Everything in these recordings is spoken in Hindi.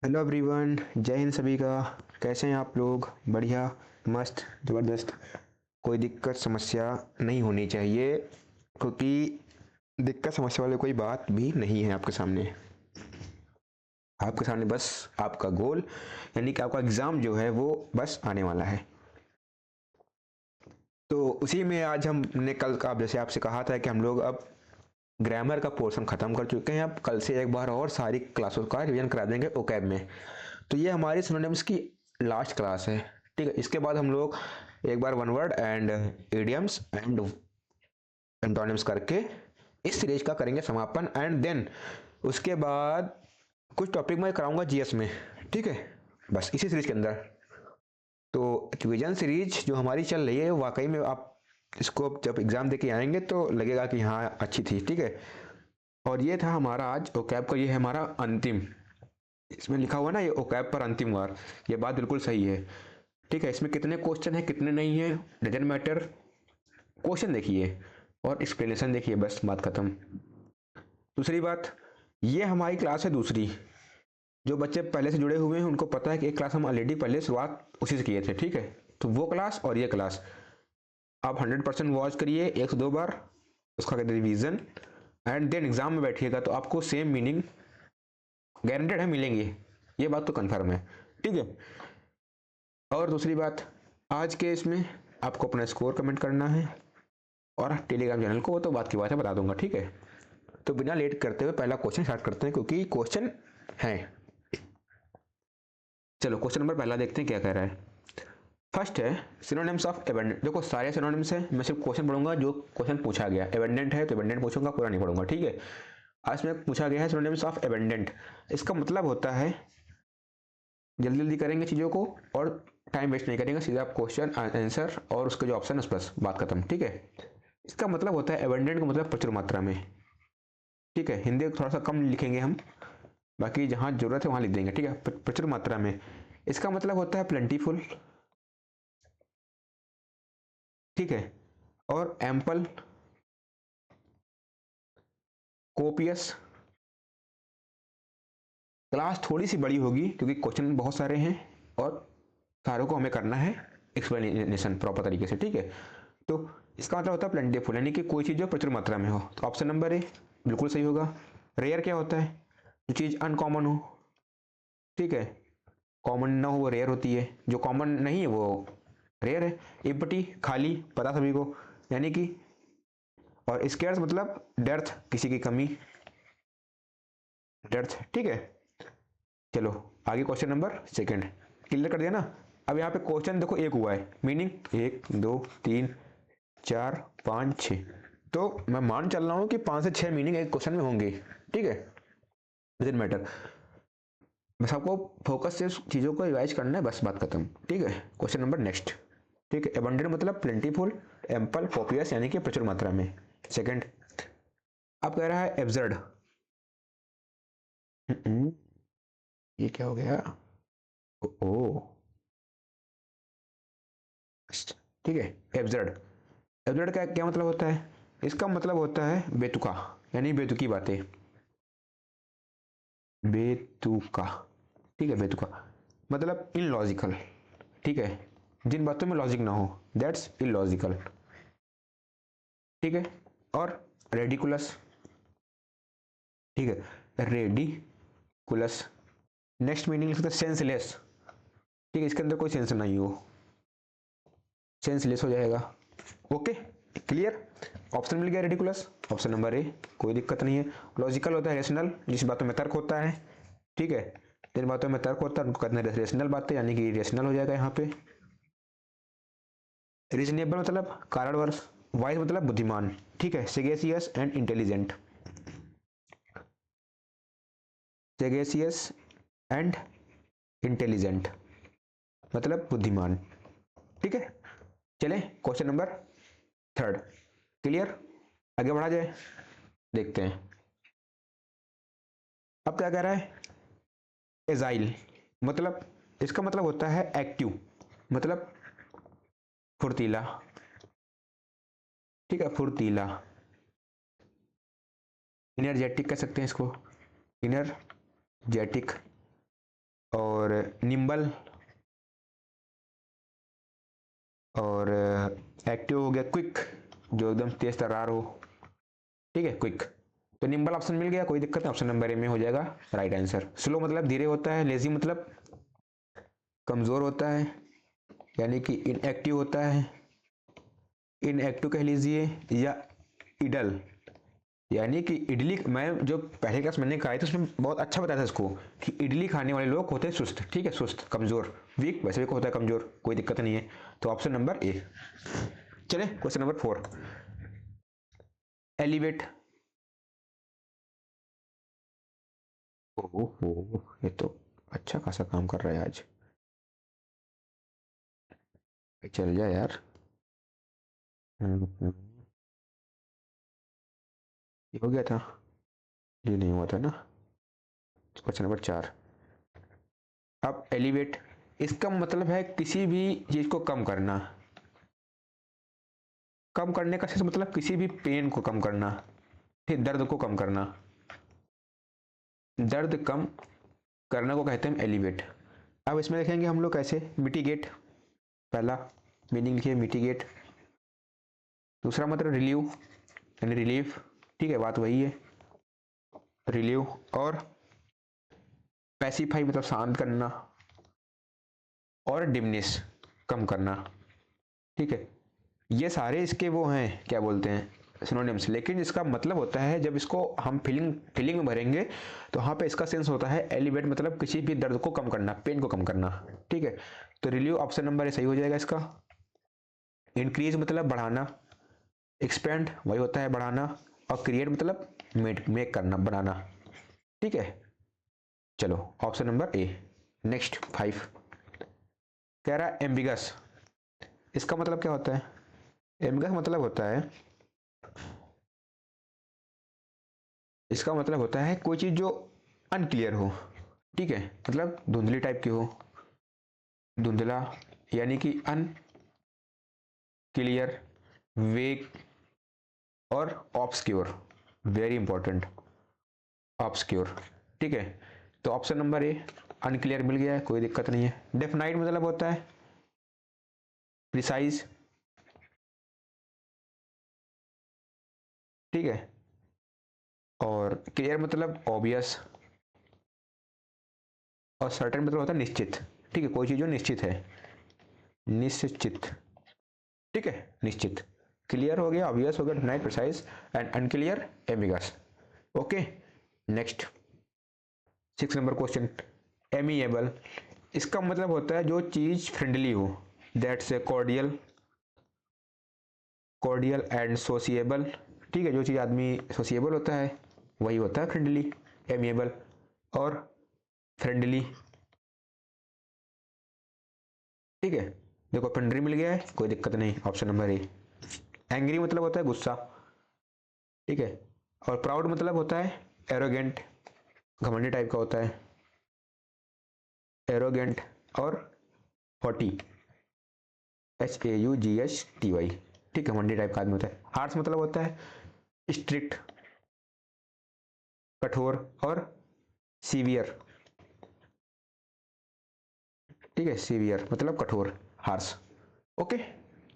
हेलो एवरीवन, जय हिंद सभी का। कैसे हैं आप लोग? बढ़िया, मस्त, ज़बरदस्त। कोई दिक्कत समस्या नहीं होनी चाहिए, क्योंकि दिक्कत समस्या वाली कोई बात भी नहीं है आपके सामने। आपके सामने बस आपका गोल, यानी कि आपका एग्ज़ाम जो है वो बस आने वाला है। तो उसी में आज हमने कल का जैसे आपसे कहा था कि हम लोग अब ग्रामर का पोर्शन ख़त्म कर चुके हैं। अब कल से एक बार और सारी क्लासों का रिवीजन करा देंगे ओकैब में। तो ये हमारी सिनोनिम्स की लास्ट क्लास है। ठीक है, इसके बाद हम लोग एक बार one word and idioms and antonyms करके इस सीरीज का करेंगे समापन। एंड देन उसके बाद कुछ टॉपिक मैं कराऊंगा जीएस में। ठीक है, बस इसी सीरीज के अंदर। तो रिवीजन सीरीज जो हमारी चल रही है वाकई में आप इसको जब एग्जाम दे के आएंगे तो लगेगा कि हाँ अच्छी थी। ठीक है, और ये था हमारा आज ओकैब का, ये है हमारा अंतिम। इसमें लिखा हुआ ना ये ओकैब पर अंतिम वार, ये बात बिल्कुल सही है। ठीक है, इसमें कितने क्वेश्चन है कितने नहीं है डजेंट मैटर। क्वेश्चन देखिए और एक्सप्लेनेशन देखिए, बस बात खत्म। दूसरी बात, ये हमारी क्लास है दूसरी। जो बच्चे पहले से जुड़े हुए हैं उनको पता है कि एक क्लास हम ऑलरेडी पहले शुरुआत उसी से किए थे। ठीक है, तो वो क्लास और ये क्लास आप 100% वॉच करिए, 1 से 2 बार उसका रिवीजन। एंड देन एग्जाम में बैठिएगा तो आपको सेम मीनिंग गारंटेड है मिलेंगे, ये बात तो कन्फर्म है। ठीक है, और दूसरी बात, आज के इसमें आपको अपना स्कोर कमेंट करना है और टेलीग्राम चैनल को, वो तो बात की बात है, बता दूंगा। ठीक है, तो बिना लेट करते हुए पहला क्वेश्चन स्टार्ट करते हैं, क्योंकि क्वेश्चन है। चलो क्वेश्चन नंबर पहला देखते हैं क्या कह रहा है। फर्स्ट है सिनोनिम्स ऑफ एबंडेंट। देखो सारे सिनोनिम्स है, मैं सिर्फ क्वेश्चन पढ़ूंगा जो क्वेश्चन पूछा गया। एबंडेंट है तो एबंडेंट पूछूंगा, पूरा नहीं पढ़ूंगा। ठीक है, आज में पूछा गया है सिनोनिम्स ऑफ एबंडेंट। इसका मतलब होता है, जल्दी जल्दी करेंगे चीज़ों को और टाइम वेस्ट नहीं करेंगे, सीधा आप क्वेश्चन आंसर और उसके जो ऑप्शन है बस बात खत्म। ठीक है, इसका मतलब होता है एबंडेंट का मतलब प्रचुर मात्रा में। ठीक है, हिंदी थोड़ा सा कम लिखेंगे हम, बाकी जहाँ जरूरत है वहाँ लिख देंगे। ठीक है, प्रचुर मात्रा में, इसका मतलब होता है प्लेंटीफुल। ठीक है, और एम्पल, कोपियस। क्लास थोड़ी सी बड़ी होगी क्योंकि क्वेश्चन बहुत सारे हैं और सारों को हमें करना है एक्सप्लेनेशन प्रॉपर तरीके से। ठीक है, तो इसका मतलब होता है प्लेंटीफुल, यानी कि कोई चीज़ जो प्रचुर मात्रा में हो। तो ऑप्शन नंबर ए बिल्कुल सही होगा। रेयर क्या होता है? जो चीज़ अनकॉमन हो। ठीक है, कॉमन ना हो वो रेयर होती है, जो कॉमन नहीं है वो रेयर है। एम्प्टी, खाली, पता सभी को, यानी कि। और स्केर्स मतलब डेर्थ, किसी की कमी, डेर्थ। ठीक है, चलो आगे क्वेश्चन नंबर सेकंड। क्लियर कर दिया ना? अब यहाँ पे क्वेश्चन देखो एक हुआ है, मीनिंग 1 2 3 4 5 6। तो मैं मान चल रहा हूँ कि 5 से 6 मीनिंग एक क्वेश्चन में होंगे। ठीक है, डजंट मैटर, बस आपको फोकस से चीज़ों को रिवाइज करना है, बस बात खत्म। ठीक है, क्वेश्चन नंबर नेक्स्ट। ठीक है, अबंडेंट मतलब प्लेंटीफुल, एम्पल, कॉपियस यानी कि प्रचुर मात्रा में। सेकंड, अब कह रहा है एब्सर्ड। ये क्या हो गया? ओ, ठीक है, एब्सर्ड। एब्सर्ड का क्या मतलब होता है? इसका मतलब होता है बेतुका, यानी बेतुकी बातें। बेतुका, ठीक है, बेतुका मतलब इलॉजिकल। ठीक है, जिन बातों में लॉजिक ना हो, दैट्स इलॉजिकल। ठीक है, और रेडिकुलस। ठीक है, रेडिकुलस। नेक्स्ट मीनिंग लिखते हैं सेंसलेस। ठीक है, इसके अंदर कोई सेंस नहीं हो, सेंसलेस हो जाएगा। Okay, clear. ऑप्शन मिल गया रेडिकुलस, ऑप्शन नंबर ए, कोई दिक्कत नहीं है। लॉजिकल होता है रेशनल, जिस बातों में तर्क होता है। ठीक है, जिन बातों में तर्क होता है उनको कहते हैं रेशनल बातें, यानी कि रेशनल हो जाएगा यहाँ पे। रीजनेबल मतलब कारणवश। वाइज मतलब बुद्धिमान। ठीक है, सेगेसियस एंड इंटेलिजेंट। सेगेसियस एंड इंटेलिजेंट मतलब बुद्धिमान। ठीक है, चले क्वेश्चन नंबर थर्ड। क्लियर, आगे बढ़ा जाए, देखते हैं। अब क्या कह रहा है? एजाइल मतलब, इसका मतलब होता है एक्टिव, मतलब फुर्तीला। ठीक है, फुर्तीला, इनर्जेटिक कह सकते हैं इसको, इनर्जेटिक। और निम्बल, और एक्टिव हो गया क्विक, जो एकदम तेज तर्रार हो, ठीक है, क्विक। तो निम्बल ऑप्शन मिल गया, कोई दिक्कत नहीं, ऑप्शन नंबर ए में हो जाएगा राइट आंसर। स्लो मतलब धीरे होता है, लेजी मतलब कमजोर होता है, यानी कि इनएक्टिव होता है, इनएक्टिव कह लीजिए, या इडल, यानी कि इडली, मैं जो पहले क्लास मैंने कहा था उसमें बहुत अच्छा बताया था इसको, कि इडली खाने वाले लोग होते हैं सुस्त, ठीक है, सुस्त, कमजोर, वीक, वैसे भी होता है कमजोर, कोई दिक्कत नहीं है। तो ऑप्शन नंबर ए। चले क्वेश्चन नंबर 4, एलिवेट। ओहो, ये तो अच्छा खासा काम कर रहा है आज, चल जा यार। हम्म, ये हो गया था, ये नहीं हुआ था ना। क्वेश्चन नंबर 4, अब एलिवेट, इसका मतलब है किसी भी चीज को कम करना। कम करने का मतलब किसी भी पेन को कम करना, फिर दर्द को कम करना, दर्द कम करना को कहते हैं एलिवेट। अब इसमें देखेंगे हम लोग कैसे, मिटिगेट, पहला मीनिंग लिखिए मिटिगेट, दूसरा मतलब रिलीव यानी रिलीफ, ठीक है, बात वही है, रिलीव। और पैसिफाई मतलब शांत करना, और डिमनिश कम करना, ठीक है। ये सारे इसके वो हैं, क्या बोलते हैं, सिनोनिम्स, लेकिन इसका मतलब होता है जब इसको हम फीलिंग में भरेंगे तो वहाँ पे इसका सेंस होता है एलिवेट मतलब किसी भी दर्द को कम करना, पेन को कम करना, ठीक है। तो रिलीव ऑप्शन नंबर ए सही हो जाएगा इसका। इंक्रीज मतलब बढ़ाना, एक्सपेंड वही होता है बढ़ाना, और क्रिएट मतलब मेक करना, बनाना, ठीक है। चलो ऑप्शन नंबर ए। नेक्स्ट 5, कह रहा है एम्बिगस, इसका मतलब क्या होता है। एम्बिगस मतलब होता है, इसका मतलब होता है कोई चीज जो अनक्लियर हो, ठीक है, मतलब धुंधली टाइप की हो, धुंधला, यानी कि अनक्लियर, वेग, और ऑब्सक्योर, वेरी इंपॉर्टेंट, ऑब्सक्योर, ठीक है। तो ऑप्शन नंबर ए, अनक्लियर मिल गया है, कोई दिक्कत नहीं है। डेफिनाइट मतलब होता है प्रिसाइज, ठीक है। और क्लियर मतलब ऑब्वियस, और सर्टेन मतलब होता है निश्चित, ठीक है, कोई चीज जो निश्चित है, निश्चित, ठीक है, निश्चित। क्लियर हो गया, ऑब्वियस हो गया, definite, precise, and unclear ambiguous. Okay, next 6 number question, amiable, इसका मतलब होता है जो चीज फ्रेंडली हो, that's a cordial, cordial and sociable, ठीक है, जो चीज आदमी सोशिएबल होता है वही होता है फ्रेंडली, एमिएबल, और फ्रेंडली, ठीक है। देखो फ्रेंडली मिल गया है, कोई दिक्कत नहीं, ऑप्शन नंबर ए। एंग्री मतलब होता है गुस्सा, ठीक है। और प्राउड मतलब होता है एरोगेंट, घमंडी टाइप का होता है, एरोगेंट, और हॉटी, HAUGHTY, ठीक है, घमंडी टाइप का आदमी होता है। हार्श मतलब होता है स्ट्रिक्ट, कठोर, और सीवियर, ठीक है, सीवियर मतलब कठोर, हार्श। ओके,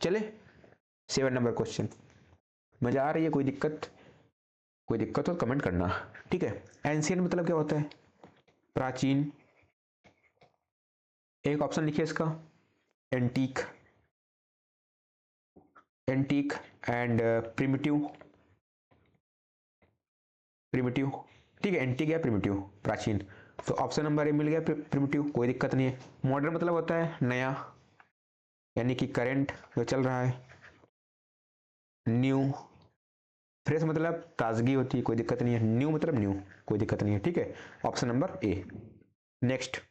चले 7 नंबर क्वेश्चन, मजा आ रही है, कोई दिक्कत, कोई दिक्कत हो कमेंट करना, ठीक है। एंशियंट मतलब क्या होता है, प्राचीन, एक ऑप्शन लिखिए इसका, antique, antique and primitive, primitive, ठीक है, एंटीक या प्रिमिटिव, प्राचीन। तो ऑप्शन नंबर ए मिल गया, प्रिमिटिव, कोई दिक्कत नहीं है। मॉडर्न मतलब होता है नया, यानी कि करंट जो चल रहा है, न्यू, फ्रेश मतलब ताजगी होती है, कोई दिक्कत नहीं है, न्यू मतलब न्यू, कोई दिक्कत नहीं है, ठीक है, ऑप्शन नंबर ए। नेक्स्ट,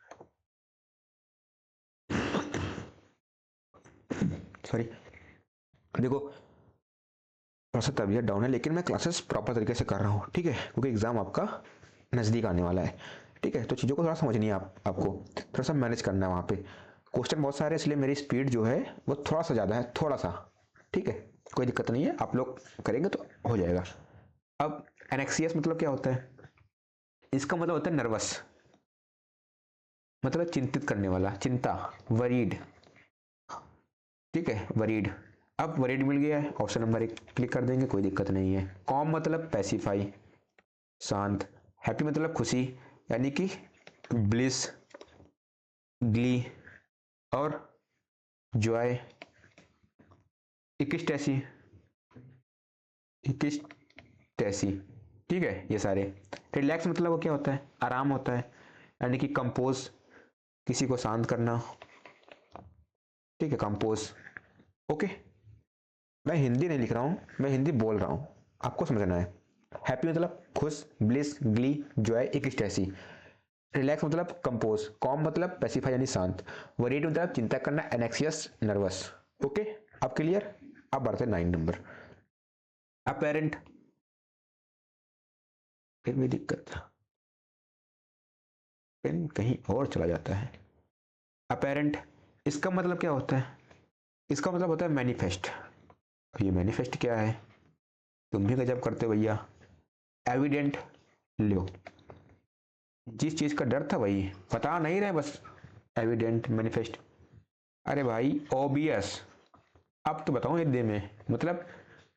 सॉरी, देखो थोड़ा सा तबीयत डाउन है, लेकिन मैं क्लासेस प्रॉपर तरीके से कर रहा हूँ, ठीक है, क्योंकि एग्जाम आपका नज़दीक आने वाला है, ठीक है। तो चीज़ों को थोड़ा समझनी है आपको थोड़ा सा मैनेज करना है वहाँ पे, क्वेश्चन बहुत सारे, इसलिए मेरी स्पीड जो है वो थोड़ा सा ज़्यादा है, थोड़ा सा, ठीक है, कोई दिक्कत नहीं है, आप लोग करेंगे तो हो जाएगा। अब एनेक्सियस मतलब क्या होता है, इसका मतलब होता है नर्वस, मतलब चिंतित करने वाला, चिंता, वरीड, ठीक है, वरीड। अब वरीड मिल गया है, ऑप्शन नंबर 1 क्लिक कर देंगे, कोई दिक्कत नहीं है। कॉम मतलब पैसिफाई, शांत। हैप्पी मतलब खुशी, यानी कि ब्लिस, ग्ली और जॉय। इकिस्टैसी, इकिस्टैसी, ठीक है, ये सारे। रिलैक्स मतलब वो क्या होता है, आराम होता है, यानी कि कंपोज, किसी को शांत करना, ठीक है, कंपोज। ओके, मैं हिंदी नहीं लिख रहा हूँ, मैं हिंदी बोल रहा हूँ, आपको समझना है। हैप्पी मतलब खुश, ब्लिस, ग्ली, जॉय, इकिस्टैसी। रिलैक्स मतलब कंपोज, कॉम मतलब पैसिफाई यानी शांत, वरीड मतलब चिंता करना, एनेक्सियस, नर्वस। ओके, अब क्लियर। अब बढ़ते 9 नंबर, अपेरेंट। फिर भी दिक्कत, पेन कहीं और चला जाता है। अपेरेंट, इसका मतलब क्या होता है, इसका मतलब होता है मैनिफेस्ट। ये मैनिफेस्ट क्या है, तुम भी गजब करते हो भैया। एविडेंट, लो, जिस चीज का डर था वही बता नहीं रहे बस। Evident, manifest. अरे भाई ओबियस, अब तो बताऊं हिंदी में, मतलब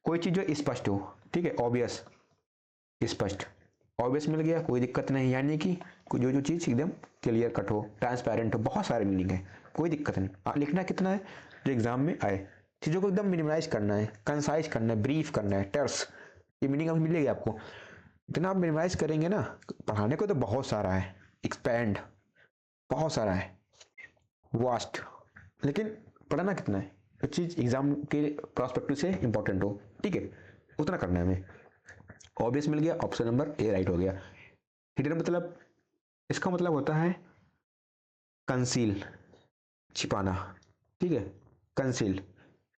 कोई चीज जो स्पष्ट हो, ठीक है, ऑब्वियस, स्पष्ट। ऑब्वियस मिल गया, कोई दिक्कत नहीं, यानी कि जो जो चीज एकदम क्लियर कट हो, ट्रांसपेरेंट हो, बहुत सारे मीनिंग है, कोई दिक्कत नहीं। लिखना कितना है जो एग्जाम में आए, चीजों को एकदम मिनिमाइज करना है, कंसाइज करना है, ब्रीफ करना है, टर्स, ये मीनिंग अब मिलेगी आपको। इतना आप मिनिमाइज करेंगे ना, पढ़ाने को तो बहुत सारा है, एक्सपैंड बहुत सारा है, वास्ट, लेकिन पढ़ना कितना है, जो चीज एग्जाम के प्रोस्पेक्टिव से इंपॉर्टेंट हो, ठीक है, उतना करना है हमें। ऑब्वियस मिल गया, ऑप्शन नंबर ए राइट हो गया। हिडन मतलब, इसका मतलब होता है कंसील, छिपाना, ठीक है, कंसील,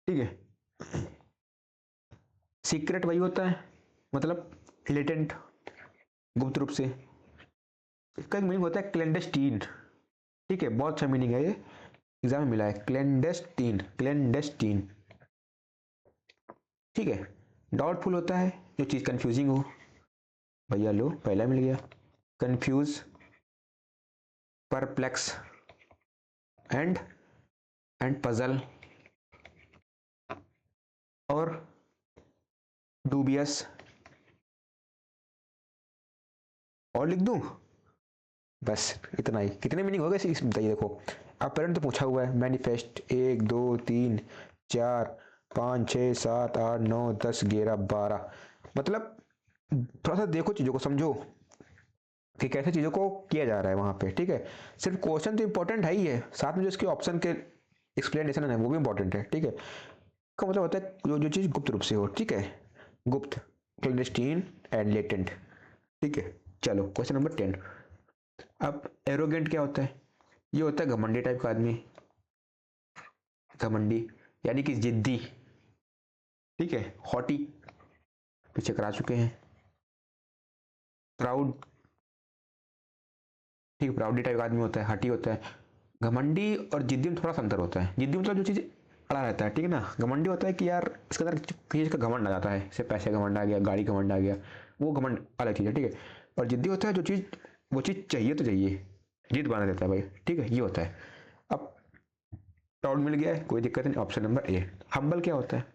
ठीक है। सीक्रेट वही होता है, मतलब लेटेंट, गुप्त रूप से। इसका एक मीनिंग होता है क्लैंडस्टीन, ठीक है, बहुत अच्छा मीनिंग है ये, एग्जाम में मिला है, क्लैंडस्टीन, क्लैंडस्टीन, ठीक है। डाउटफुल होता है जो चीज कंफ्यूजिंग हो, भैया लो पहला मिल गया। कंफ्यूज, परप्लेक्स एंड पजल और डूबियस। और लिख दूं, बस इतना ही। कितने मीनिंग हो गए इस बताइए, देखो अपेरेंट तो पूछा हुआ है, मैनिफेस्ट 1 2 3 4 5 6 7 8 9 10 11 12, मतलब थोड़ा सा देखो, चीजों को समझो कि कैसे चीजों को किया जा रहा है वहां पे, ठीक है। सिर्फ क्वेश्चन तो इंपॉर्टेंट है ही है, साथ में जो इसके ऑप्शन के एक्सप्लेनेशन है वो भी इंपॉर्टेंट है, ठीक है। का मतलब होता है जो जो चीज गुप्त रूप से हो, ठीक है, गुप्त, क्लैंडस्टीन एंड लेटेंट, ठीक है। चलो क्वेश्चन नंबर 10। अब एरोगेंट क्या होता है, ये होता है घमंडी टाइप का आदमी, घमंडी यानी कि जिद्दी, ठीक है। हॉटी, पीछे करा चुके हैं। प्राउड, ठीक है, प्राउडी टाइप का आदमी होता है, हटी होता है। घमंडी और जिद्दी में थोड़ा सा अंतर होता है, जिद्दी मतलब जो चीज़ अड़ा रहता है, ठीक है ना। घमंडी होता है कि यार इसके अंदर किसी चीज़ का घमंड आ जाता है, जैसे पैसे का घमंड आ गया, गाड़ी का घमंड आ गया, वो घमंड अलग चीज़ है, ठीक है। और जिद्दी होता है जो चीज़, वो चीज़ चाहिए तो चाहिए, जिद बना देता है भाई, ठीक है, ये होता है। अब प्राउड मिल गया है, कोई दिक्कत नहीं, ऑप्शन नंबर ए। हम्बल क्या होता है,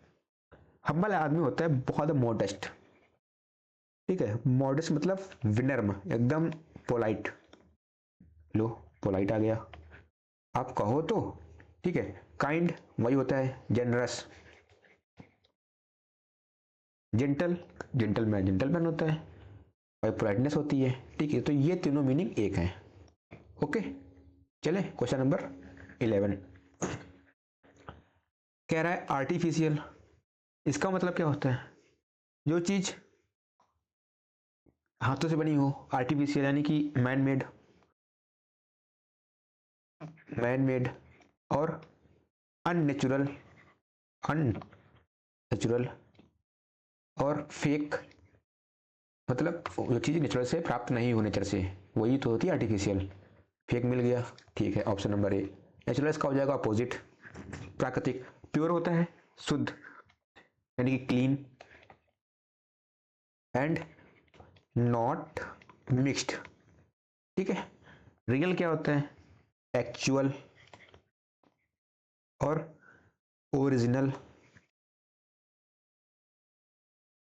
हम्बल आदमी होता है बहुत मॉडेस्ट, ठीक है, मॉडेस्ट मतलब विनम्र, एकदम पोलाइट। लो पोलाइट आ गया, आप कहो तो, ठीक है। काइंड वही होता है जेनरस। जेंटल, जेंटलमैन जेंटलमैन होता है, और पोलाइटनेस होती है, ठीक है। तो ये तीनों मीनिंग एक है, ओके। चले क्वेश्चन नंबर 11। कह रहा है आर्टिफिशियल, इसका मतलब क्या होता है, जो चीज हाथों से बनी हो, आर्टिफिशियल यानी कि मैन मेड, मैन मेड। और अननेचुरल, अननेचुरल। और फेक मतलब जो चीज़ नेचुरल से प्राप्त नहीं हो, नेचर से, वही तो होती है आर्टिफिशियल। फेक मिल गया, ठीक है, ऑप्शन नंबर ए। नेचुरल इसका हो जाएगा अपोजिट, प्राकृतिक। प्योर होता है शुद्ध, यानी कि क्लीन। एंड नॉट मिक्स्ड, ठीक है। रियल क्या होता है, एक्चुअल और ओरिजिनल,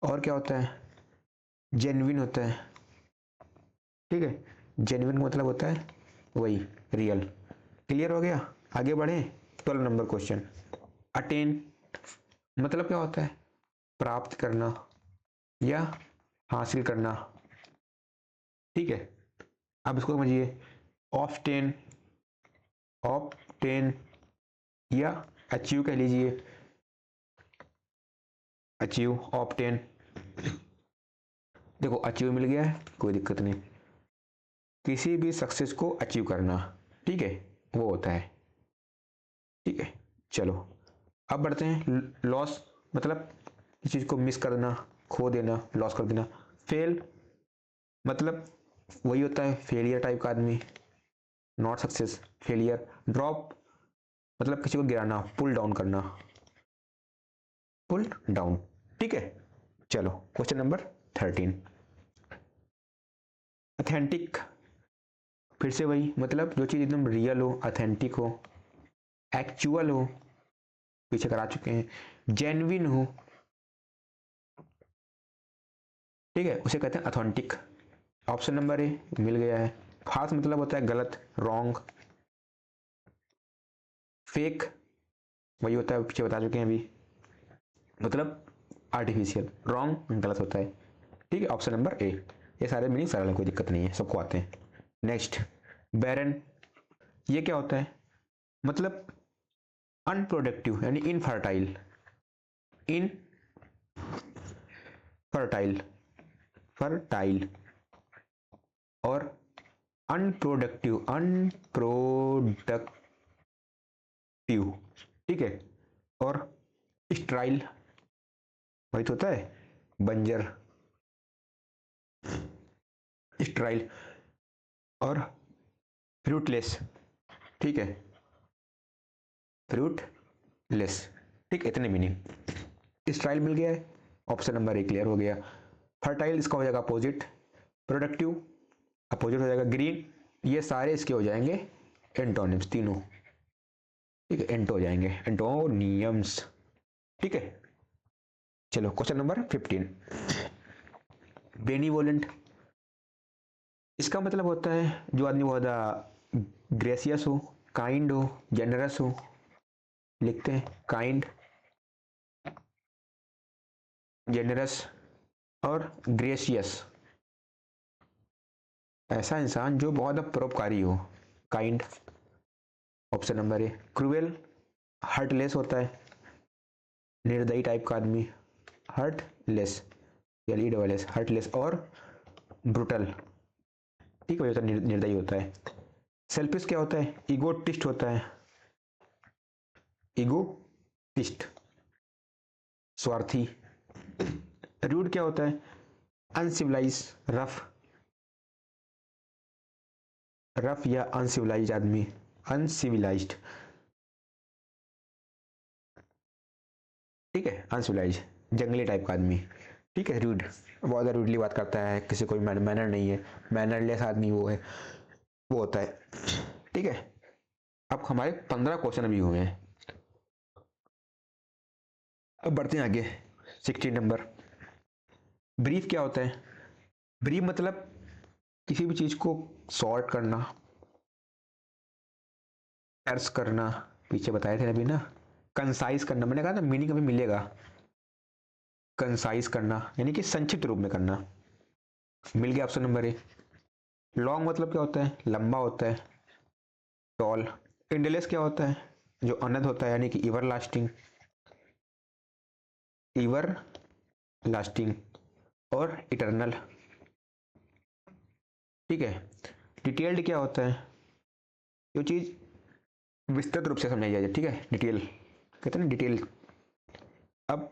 और क्या होता है, जेन्युइन होता है। ठीक है, जेन्युइन मतलब होता है वही रियल। क्लियर हो गया, आगे बढ़े। 12 नंबर क्वेश्चन। अटेन मतलब क्या होता है, प्राप्त करना या हासिल करना। ठीक है, अब इसको समझिए। ऑफ्टेन, ऑफ्टेन या अचीव कह लीजिए, अचीव, ऑफ्टेन। देखो अचीव मिल गया है, कोई दिक्कत नहीं, किसी भी सक्सेस को अचीव करना, ठीक है, वो होता है। ठीक है, चलो अब बढ़ते हैं। लॉस मतलब किसी चीज को मिस करना, खो देना, लॉस कर देना। फेल मतलब वही होता है फेलियर टाइप का आदमी, नॉट सक्सेस, फेलियर। ड्रॉप मतलब किसी को गिराना, पुल डाउन करना, पुल डाउन। ठीक है, चलो क्वेश्चन नंबर 13। अथेंटिक, फिर से वही मतलब जो चीज एकदम रियल हो, अथेंटिक हो, एक्चुअल हो, पीछे करा चुके हैं, जेन्युइन हो, ठीक है, उसे कहते हैं अथेंटिक। ऑप्शन नंबर ए मिल गया है। फाल्स मतलब होता है गलत, रॉन्ग। फेक वही होता है, पीछे बता चुके हैं अभी, मतलब आर्टिफिशियल। रॉन्ग गलत होता है। ठीक है, ऑप्शन नंबर ए। ये सारे मीनिंग सरल है, कोई दिक्कत नहीं है, सबको आते हैं। नेक्स्ट, बैरन, ये क्या होता है, मतलब अनप्रोडक्टिव यानी इनफर्टाइल, इन फर्टाइल, फर्टाइल और अनप्रोडक्टिव, अनप्रोडक्टिव। ठीक है, और स्ट्राइल वही तो होता है, बंजर, स्ट्राइल और फ्रूटलेस। ठीक है, फ्रूटलेस। ठीक, इतने मीनिंग। स्ट्राइल मिल गया है, ऑप्शन नंबर ए क्लियर हो गया। फर्टाइल इसका हो जाएगा अपोजिट, प्रोडक्टिव अपोजिट हो जाएगा ग्रीन। ये सारे इसके हो जाएंगे एंटोनिम्स तीनों। ठीक है, एंटो हो जाएंगे, एंटोनियम्स। ठीक है, चलो क्वेश्चन नंबर 15। बेनीवोलेंट, इसका मतलब होता है जो आदमी बहुत ज़्यादा ग्रेसियस हो, काइंड हो, जेनरस हो। लिखते हैं काइंड, जेनरस और ग्रेसियस। ऐसा इंसान जो बहुत परोपकारी हो, काइंड। ऑप्शन नंबर ए। क्रूएल, हार्टलेस होता है, निर्दयी टाइप का आदमी, हार्टलेस, एल हार्टलेस। और ब्रुटल, ठीक है, निर्दयी होता है। सेल्फिश क्या होता है, ईगोटिस्ट होता है, ईगोटिस्ट, स्वार्थी। रूड क्या होता है, अनसिविलाइज, रफ, रफ या अनसिविलाइज आदमी, अनसिविलाइज्ड। ठीक है, अनसिविलाइज, जंगली टाइप का आदमी। ठीक है, रूड बहुत ज़्यादा रूडली बात करता है, किसी कोई मैनर नहीं है, मैनरलेस आदमी वो है, वो होता है। ठीक है, अब हमारे 15 क्वेश्चन अभी हुए हैं। अब बढ़ते हैं आगे। 16 नंबर। ब्रीफ क्या होता है, ब्रीफ मतलब किसी भी चीज को सॉर्ट करना, टर्स करना, पीछे बताए थे अभी ना। कंसाइज करना, मैंने कहा था मीनिंग अभी मिलेगा। कंसाइज करना यानी कि संक्षिप्त रूप में करना, मिल गया ऑप्शन नंबर ए। लॉन्ग मतलब क्या होता है, लंबा होता है, टॉल। एंडलेस क्या होता है, जो अनंत होता है यानी कि इवर लास्टिंग, इवर लास्टिंग और इटर्नल। ठीक है, डिटेल्ड क्या होता है, जो चीज विस्तृत रूप से समझाई जाए। ठीक है, डिटेल कहते हैं ना, डिटेल। अब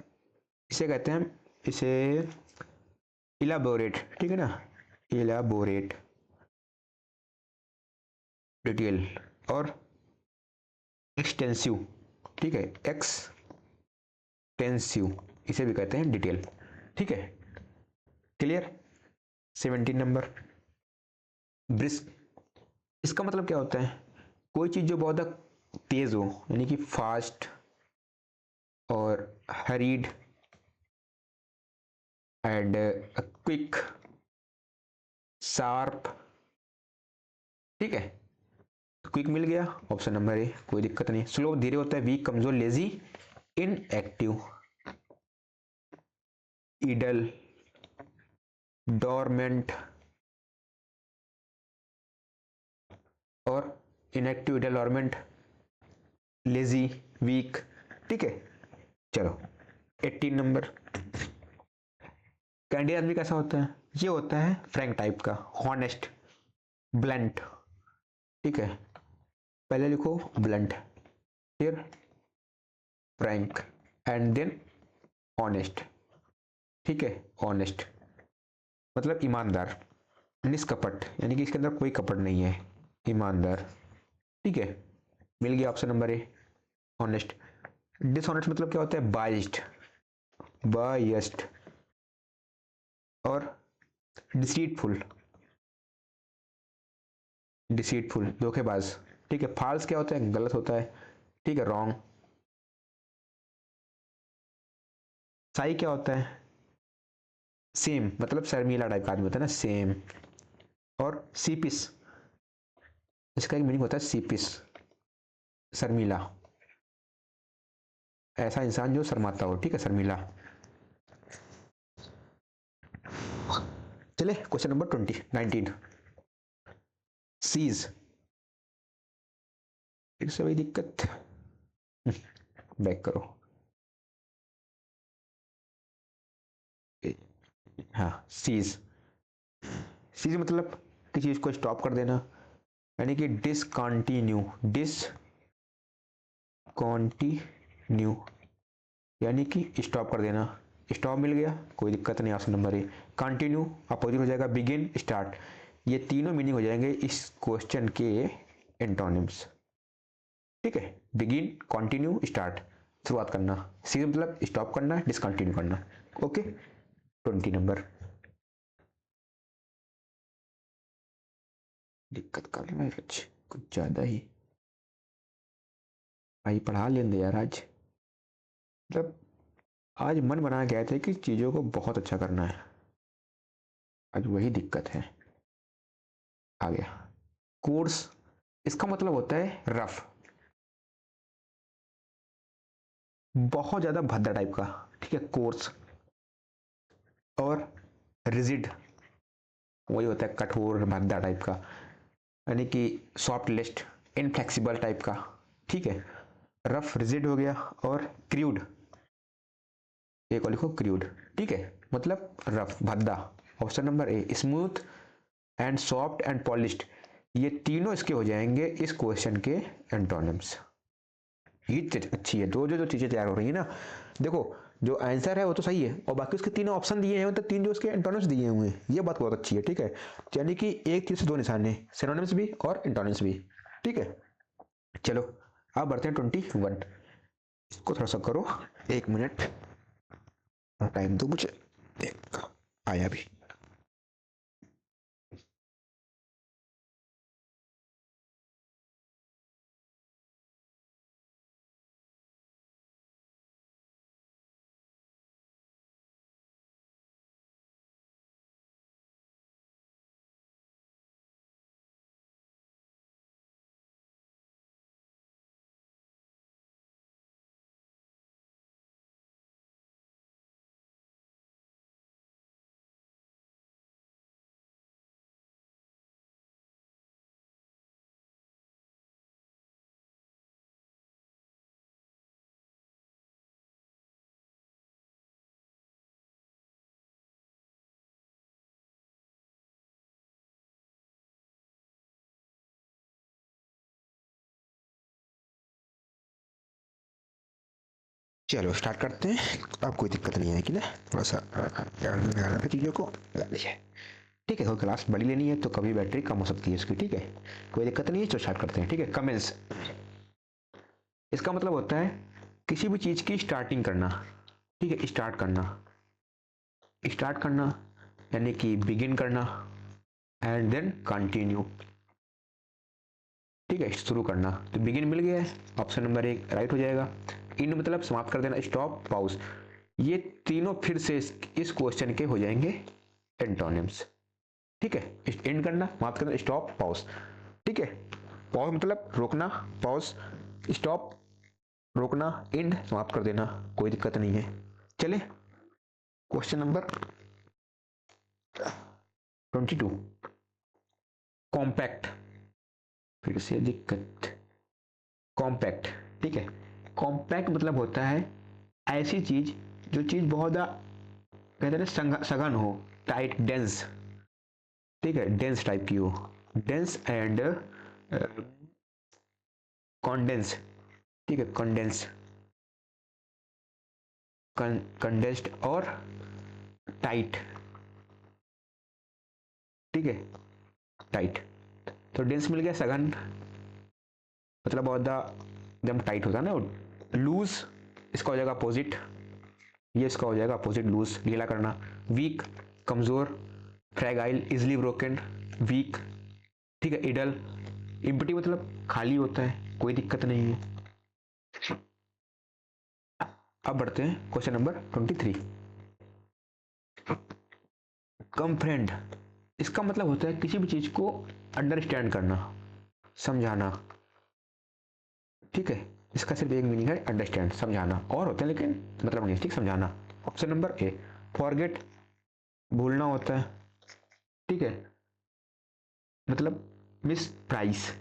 इसे कहते हैं, इसे इलाबोरेट, ठीक है ना, इलाबोरेट, डिटेल और एक्सटेंसिव। ठीक है, एक्सटेंसिव इसे भी कहते हैं डिटेल। ठीक है, क्लियर। 17 नंबर। ब्रिस्क, इसका मतलब क्या होता है, कोई चीज़ जो बहुत तेज़ हो, यानी कि फास्ट और हरीड एंड क्विक, शार्प, ठीक है। क्विक मिल गया, ऑप्शन नंबर ए, कोई दिक्कत नहीं। स्लो धीरे होता है, वीक कमजोर, लेजी इनएक्टिव, इडल, डोरमेंट और inactive, idle, dormant, lazy, weak, ठीक है। चलो 18 नंबर। कैंडी आदमी कैसा होता है? ये होता है फ्रैंक टाइप का, हॉनेस्ट, ब्लंट, ठीक है। पहले लिखो ब्लंट, फिर फ्रैंक एंड देन ऑनेस्ट, ठीक है। ऑनेस्ट मतलब ईमानदार, निष्कपट, यानी कि इसके अंदर कोई कपट नहीं है, ईमानदार, ठीक है। मिल गया ऑप्शन नंबर ए, ऑनेस्ट। डिसऑनेस्ट मतलब क्या होता है? बाइस्ड, बाइस्ड और डिसीटफुल, डिसीटफुल धोखेबाज, ठीक है। फॉल्स क्या होता है? गलत होता है, ठीक है, रॉन्ग। साई क्या होता है? सेम, मतलब शर्मीला टाइप का आदमी होता है ना, सेम। और सीपिस, इसका एक मीनिंग होता है सीपिस, शर्मीला, ऐसा इंसान जो शर्माता हो, ठीक है, शर्मीला। चले क्वेश्चन नंबर 19। सीज, फिर से वही दिक्कत, बैक करो, हाँ। सीज, सीज मतलब किसी चीज को स्टॉप कर देना, यानी कि डिसकंटिन्यू, डिसकंटिन्यू यानी कि स्टॉप कर देना। स्टॉप मिल गया, कोई दिक्कत नहीं, ऑप्शन नंबर ए। कंटिन्यू अपोजिट हो जाएगा बिगिन, स्टार्ट, ये तीनों मीनिंग हो जाएंगे इस क्वेश्चन के एंटोनिम्स, ठीक है। बिगिन, कंटिन्यू, स्टार्ट, शुरुआत करना। सी मतलब स्टॉप करना, डिसकंटिन्यू करना, ओके। 20 नंबर। दिक्कत कर रहा है कुछ ज्यादा ही, भाई पढ़ा लेंगे यार आज, मतलब आज मन बना गया था कि चीज़ों को बहुत अच्छा करना है, आज वही दिक्कत है। आ गया कोर्स, इसका मतलब होता है रफ, बहुत ज़्यादा भद्दा टाइप का, ठीक है, कोर्स। और रिजिड, वही होता है कठोर भद्दा टाइप का, यानी कि सॉफ्ट लिस्ट, इनफ्लेक्सिबल टाइप का, ठीक है। रफ रिजिड हो गया। और क्रूड, एक और लिखो क्रूड, ठीक है, मतलब रफ भद्दा। Option number A, smooth and soft and polished, ये तीनों इसके हो जाएंगे इस क्वेश्चन के एंटोनिम्स। ये अच्छी है, दो जो जो चीजें तैयार हो रही है ना, देखो जो आंसर है वो तो सही है, और बाकी उसके तीनों ऑप्शन दिए हैं, मतलब तीन जो उसके एंटोनिम्स दिए हुए हैं, ये बात बहुत अच्छी है, ठीक है। यानी कि एक चीज से दो निशान है, सिनोनिम्स भी और एंटोनिम्स भी, ठीक है। चलो अब बढ़ते हैं 21, इसको थोड़ा सा करो, 1 मिनट टाइम दो मुझे, एक आया भी। चलो स्टार्ट करते हैं, अब कोई दिक्कत नहीं आएगी ना, थोड़ा सा चीज़ों को लगा लीजिए, ठीक है। कोई क्लास बड़ी लेनी है तो कभी बैटरी कम हो सकती है इसकी, ठीक है, कोई दिक्कत नहीं है। चलो स्टार्ट करते हैं, ठीक है। कमेंस, इसका मतलब होता है किसी भी चीज़ की स्टार्टिंग करना, ठीक है, स्टार्ट करना, स्टार्ट करना यानी कि बिगिन करना, एंड देन कंटिन्यू, ठीक है, शुरू करना, तो बिगिन मिल गया है, ऑप्शन नंबर 1 राइट हो जाएगा। इन मतलब समाप्त कर देना, स्टॉप, पॉज, ये तीनों फिर से इस क्वेश्चन के हो जाएंगे एंटोनिम्स। ठीक है, एंड करना, समाप्त करना, स्टॉप, पॉज। ठीक है, पॉज मतलब रोकना, पॉज, स्टॉप रोकना, एंड समाप्त कर देना, कोई दिक्कत नहीं है। चले क्वेश्चन नंबर 22, कॉम्पैक्ट, फिर से दिक्कत, कॉम्पैक्ट। ठीक है, कॉम्पैक्ट मतलब होता है ऐसी चीज जो चीज बहुत कहते हैं सघन हो, टाइट, डेंस। ठीक है, डेंस टाइप की हो, डेंस एंड कॉन्डेंस। ठीक है, कंडेंस, कंडेंस्ड और टाइट। ठीक है, टाइट, तो डेंस मिल गया, सघन मतलब बहुत एकदम टाइट होता है ना। लूज, इसका हो जाएगा अपोजिट, ये इसका हो जाएगा अपोजिट, लूज, ढीला करना। वीक, कमजोर। फ्रैगाइल, इजिली ब्रोकन, वीक। ठीक है, इडल, इम्पटी मतलब खाली होता है, कोई दिक्कत नहीं है। अब बढ़ते हैं क्वेश्चन नंबर 23, कम्प्रेंड, इसका मतलब होता है किसी भी चीज को अंडरस्टैंड करना, समझाना। ठीक है, इसका सिर्फ एक मीनिंग है, अंडरस्टैंड, समझाना, और होता है लेकिन मतलब नहीं, ठीक, समझाना। ऑप्शन नंबर ए, फॉरगेट, भूलना होता है। ठीक है, मतलब मिस प्राइस,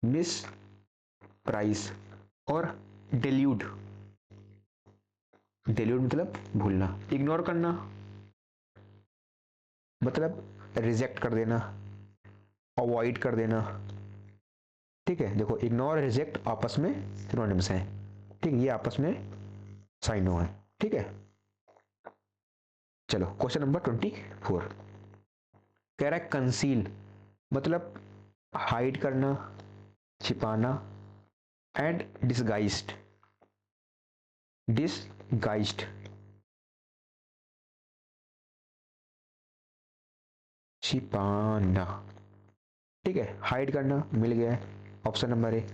मिस प्राइस, और डिल्यूड, डिल्यूड मतलब भूलना। इग्नोर करना मतलब रिजेक्ट कर देना, अवॉइड कर देना। ठीक है, देखो इग्नोर, रिजेक्ट आपस में सिनोनिम्स हैं। ठीक है, ये आपस में साइनो है। ठीक है, चलो क्वेश्चन नंबर 24, कह रहा है कंसील, मतलब हाइड करना, छिपाना, एंड डिसगाइज्ड, डिसगाइज्ड, छिपाना। ठीक है, हाइड करना मिल गया है, option number A.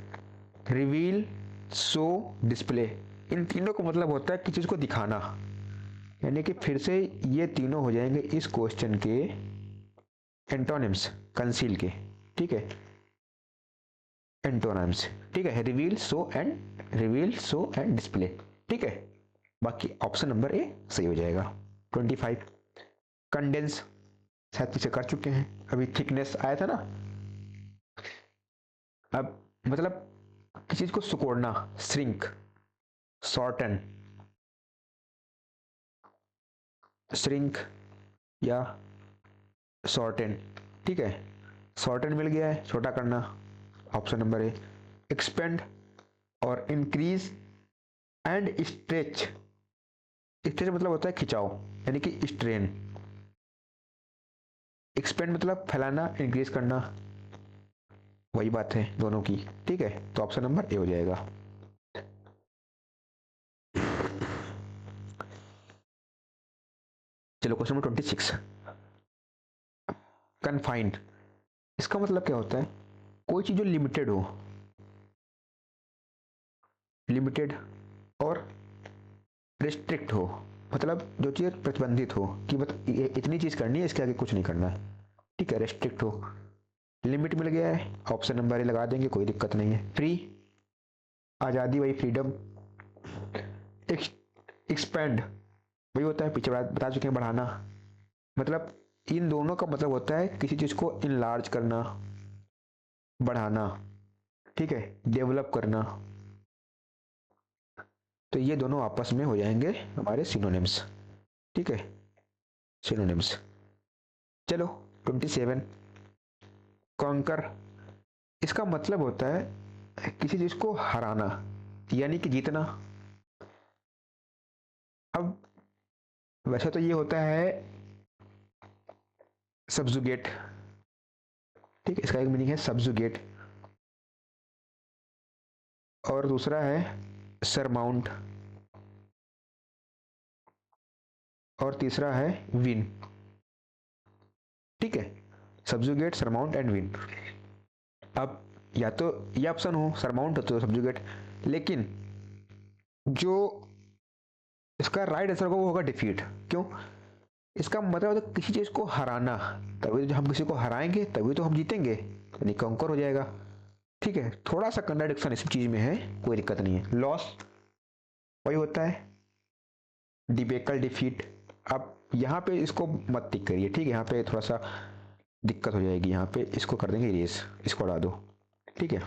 Reveal, show, display, इन तीनों का मतलब होता है किसी चीज को दिखाना, यानी कि फिर से ये तीनों हो जाएंगे इस क्वेश्चन के एंटोनिम्स, कंसील के। ठीक है, एंटोनिम्स। ठीक है, रिवील, शो एंड डिस्प्ले। ठीक है, बाकी ऑप्शन नंबर ए सही हो जाएगा। 25, कंडेंस, शायद पीछे कर चुके हैं, अभी थिकनेस आया था ना। अब मतलब किसी चीज को सिकोड़ना, श्रिंक, शॉर्टन, श्रिंक या शॉर्टन। ठीक है, शॉर्टन मिल गया है, छोटा करना, ऑप्शन नंबर ए। एक्सपेंड और इंक्रीज एंड स्ट्रेच, स्ट्रेच मतलब होता है खिंचाव, यानी कि स्ट्रेन। एक्सपेंड मतलब फैलाना, इंक्रीज करना, वही बात है दोनों की। ठीक है, तो ऑप्शन नंबर ए हो जाएगा। चलो क्वेश्चन नंबर 26, कन्फाइंड, इसका मतलब क्या होता है, कोई चीज जो लिमिटेड हो, लिमिटेड और रिस्ट्रिक्ट हो, मतलब जो चीज प्रतिबंधित हो कि मतलब इतनी चीज करनी है, इसके आगे कुछ नहीं करना है। ठीक है, रेस्ट्रिक्ट हो। लिमिट मिल गया है, ऑप्शन नंबर ए लगा देंगे, कोई दिक्कत नहीं है। फ्री, आजादी, वही फ्रीडम। एक्सपेंड, वही होता है, पीछे बता चुके हैं, बढ़ाना। मतलब इन दोनों का मतलब होता है किसी चीज को इनलार्ज करना, बढ़ाना। ठीक है, डेवलप करना। तो ये दोनों आपस में हो जाएंगे हमारे सिनोनिम्स। ठीक है, सिनोनिम्स। चलो 27, कॉन्कर, इसका मतलब होता है किसी चीज को हराना, यानी कि जीतना। अब वैसे तो ये होता है सब्जुगेट। ठीक है, इसका एक मीनिंग है सब्जुगेट, और दूसरा है सरमाउंट, और तीसरा है विन। ठीक है, सब्जुगेट, सरमाउंट एंड विन। अब या तो ये ऑप्शन हो सरमाउंट हो तो सब्जुगेट, लेकिन जो इसका राइट आंसर होगा वो होगा डिफीट। क्यों? इसका मतलब है किसी चीज को हराना, तभी तो हम किसी को हराएंगे तभी तो हम जीतेंगे, यानी कॉन्कर हो जाएगा। ठीक है, थोड़ा सा कंट्राडिक्शन इस चीज में है, कोई दिक्कत नहीं है। लॉस वही होता है, डिबेकल डिफीट। अब यहाँ पे इसको मत टिक करिए, ठीक है, यहाँ पे थोड़ा सा दिक्कत हो जाएगी, यहाँ पे इसको कर देंगे इरेज, इसको हटा दो, ठीक है,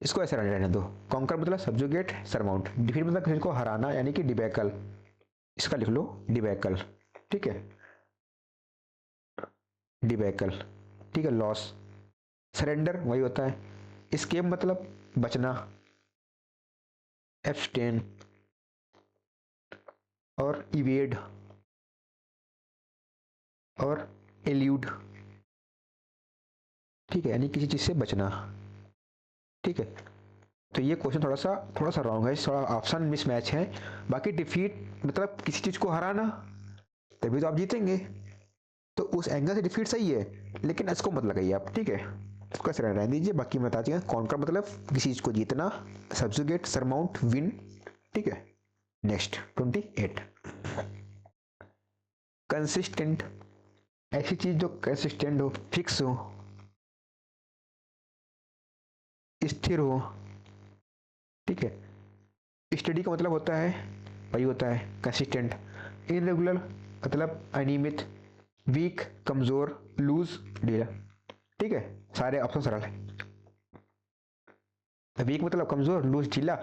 इसको ऐसे रहने दो। कॉन्कर मतलब सब्जुगेट सरमाउंट, डिफीट मतलब किसी को हराना यानी कि डिबेकल, इसका लिख लो डिबेकल, ठीक है, डिबेकल, ठीक है। लॉस, सरेंडर वही होता है, escape मतलब बचना, एब्सटेन, और इवेड और एल्यूड, ठीक है, यानी किसी चीज से बचना, ठीक है। तो ये क्वेश्चन थोड़ा सा रॉन्ग है, थोड़ा ऑप्शन मिसमैच है। बाकी डिफीट मतलब किसी चीज को हराना, तभी तो आप जीतेंगे, तो उस एंगल से डिफीट सही है, लेकिन इसको मत लगाइए आप, ठीक है, इसको ऐसे रहने दीजिए। बाकी मैं बता दिया, कॉन्कर मतलब किसी चीज को जीतना, सब्जुगेट सरमाउंट विन, ठीक है। नेक्स्ट 28, कंसिस्टेंट, ऐसी चीज जो कंसिस्टेंट हो, फिक्स हो, स्थिर हो, ठीक है। स्टडी का मतलब होता है, वही होता है कंसिस्टेंट। इनरेगुलर मतलब अनियमित, वीक कमजोर, लूज ढीला, ठीक है, सारे ऑप्शन सरल है। वीक मतलब कमजोर, लूज ढीला,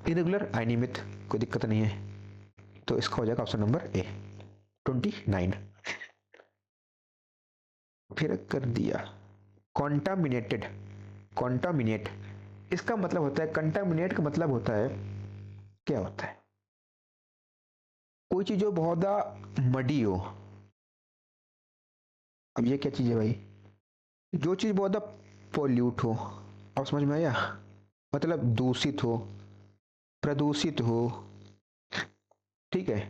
इरेगुलर अनियमित, कोई दिक्कत नहीं है, तो इसका हो जाएगा ऑप्शन नंबर ए 29। फिर कर दिया कॉन्टामिनेटेड, कॉन्टामिनेट, इसका मतलब होता है, कंटामिनेट का मतलब होता है, क्या होता है, कोई चीज जो बहुत ज्यादा मडी हो। अब ये क्या चीज है भाई, जो चीज बहुत ज्यादा पोल्यूट हो, अब समझ में आया, मतलब दूषित हो, प्रदूषित हो, ठीक है,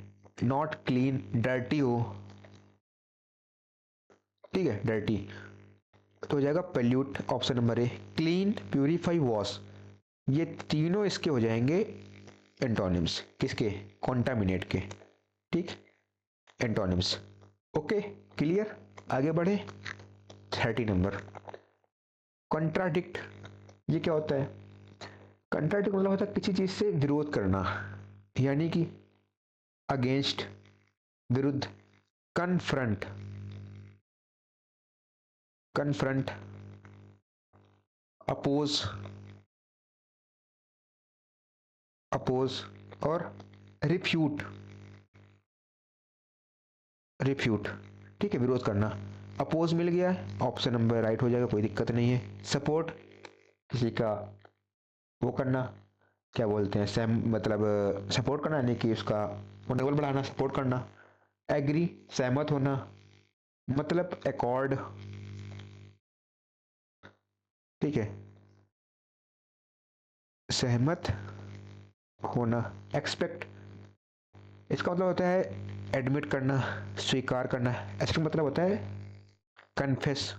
नॉट क्लीन, डर्टी हो, ठीक है, डर्टी, तो हो जाएगा पोल्यूट, ऑप्शन नंबर ए। क्लीन, प्यूरिफाई, वॉश, ये तीनों इसके हो जाएंगे एंटोनिम्स, किसके, कॉन्टामिनेट के, ठीक, एंटोनिम्स। ओके, क्लियर, आगे बढ़े। 30 नंबर, कॉन्ट्राडिक्ट, ये क्या होता है, कंट्राडिक्ट मतलब होता है किसी चीज से विरोध करना, यानी कि अगेंस्ट, विरुद्ध, कन्फ्रंट, कन्फ्रंट, अपोज, अपोज, और रिफ्यूट, रिफ्यूट, ठीक है, विरोध करना। अपोज मिल गया, ऑप्शन नंबर राइट हो जाएगा, कोई दिक्कत नहीं है। सपोर्ट, किसी का वो करना, क्या बोलते हैं, सेम मतलब सपोर्ट करना, यानी कि उसका मनोबल बढ़ाना, सपोर्ट करना। एग्री, सहमत होना, मतलब अकॉर्ड, ठीक है, सहमत होना। एक्सपेक्ट, इसका मतलब होता है एडमिट करना, स्वीकार करना। इसका मतलब होता है कन्फेस,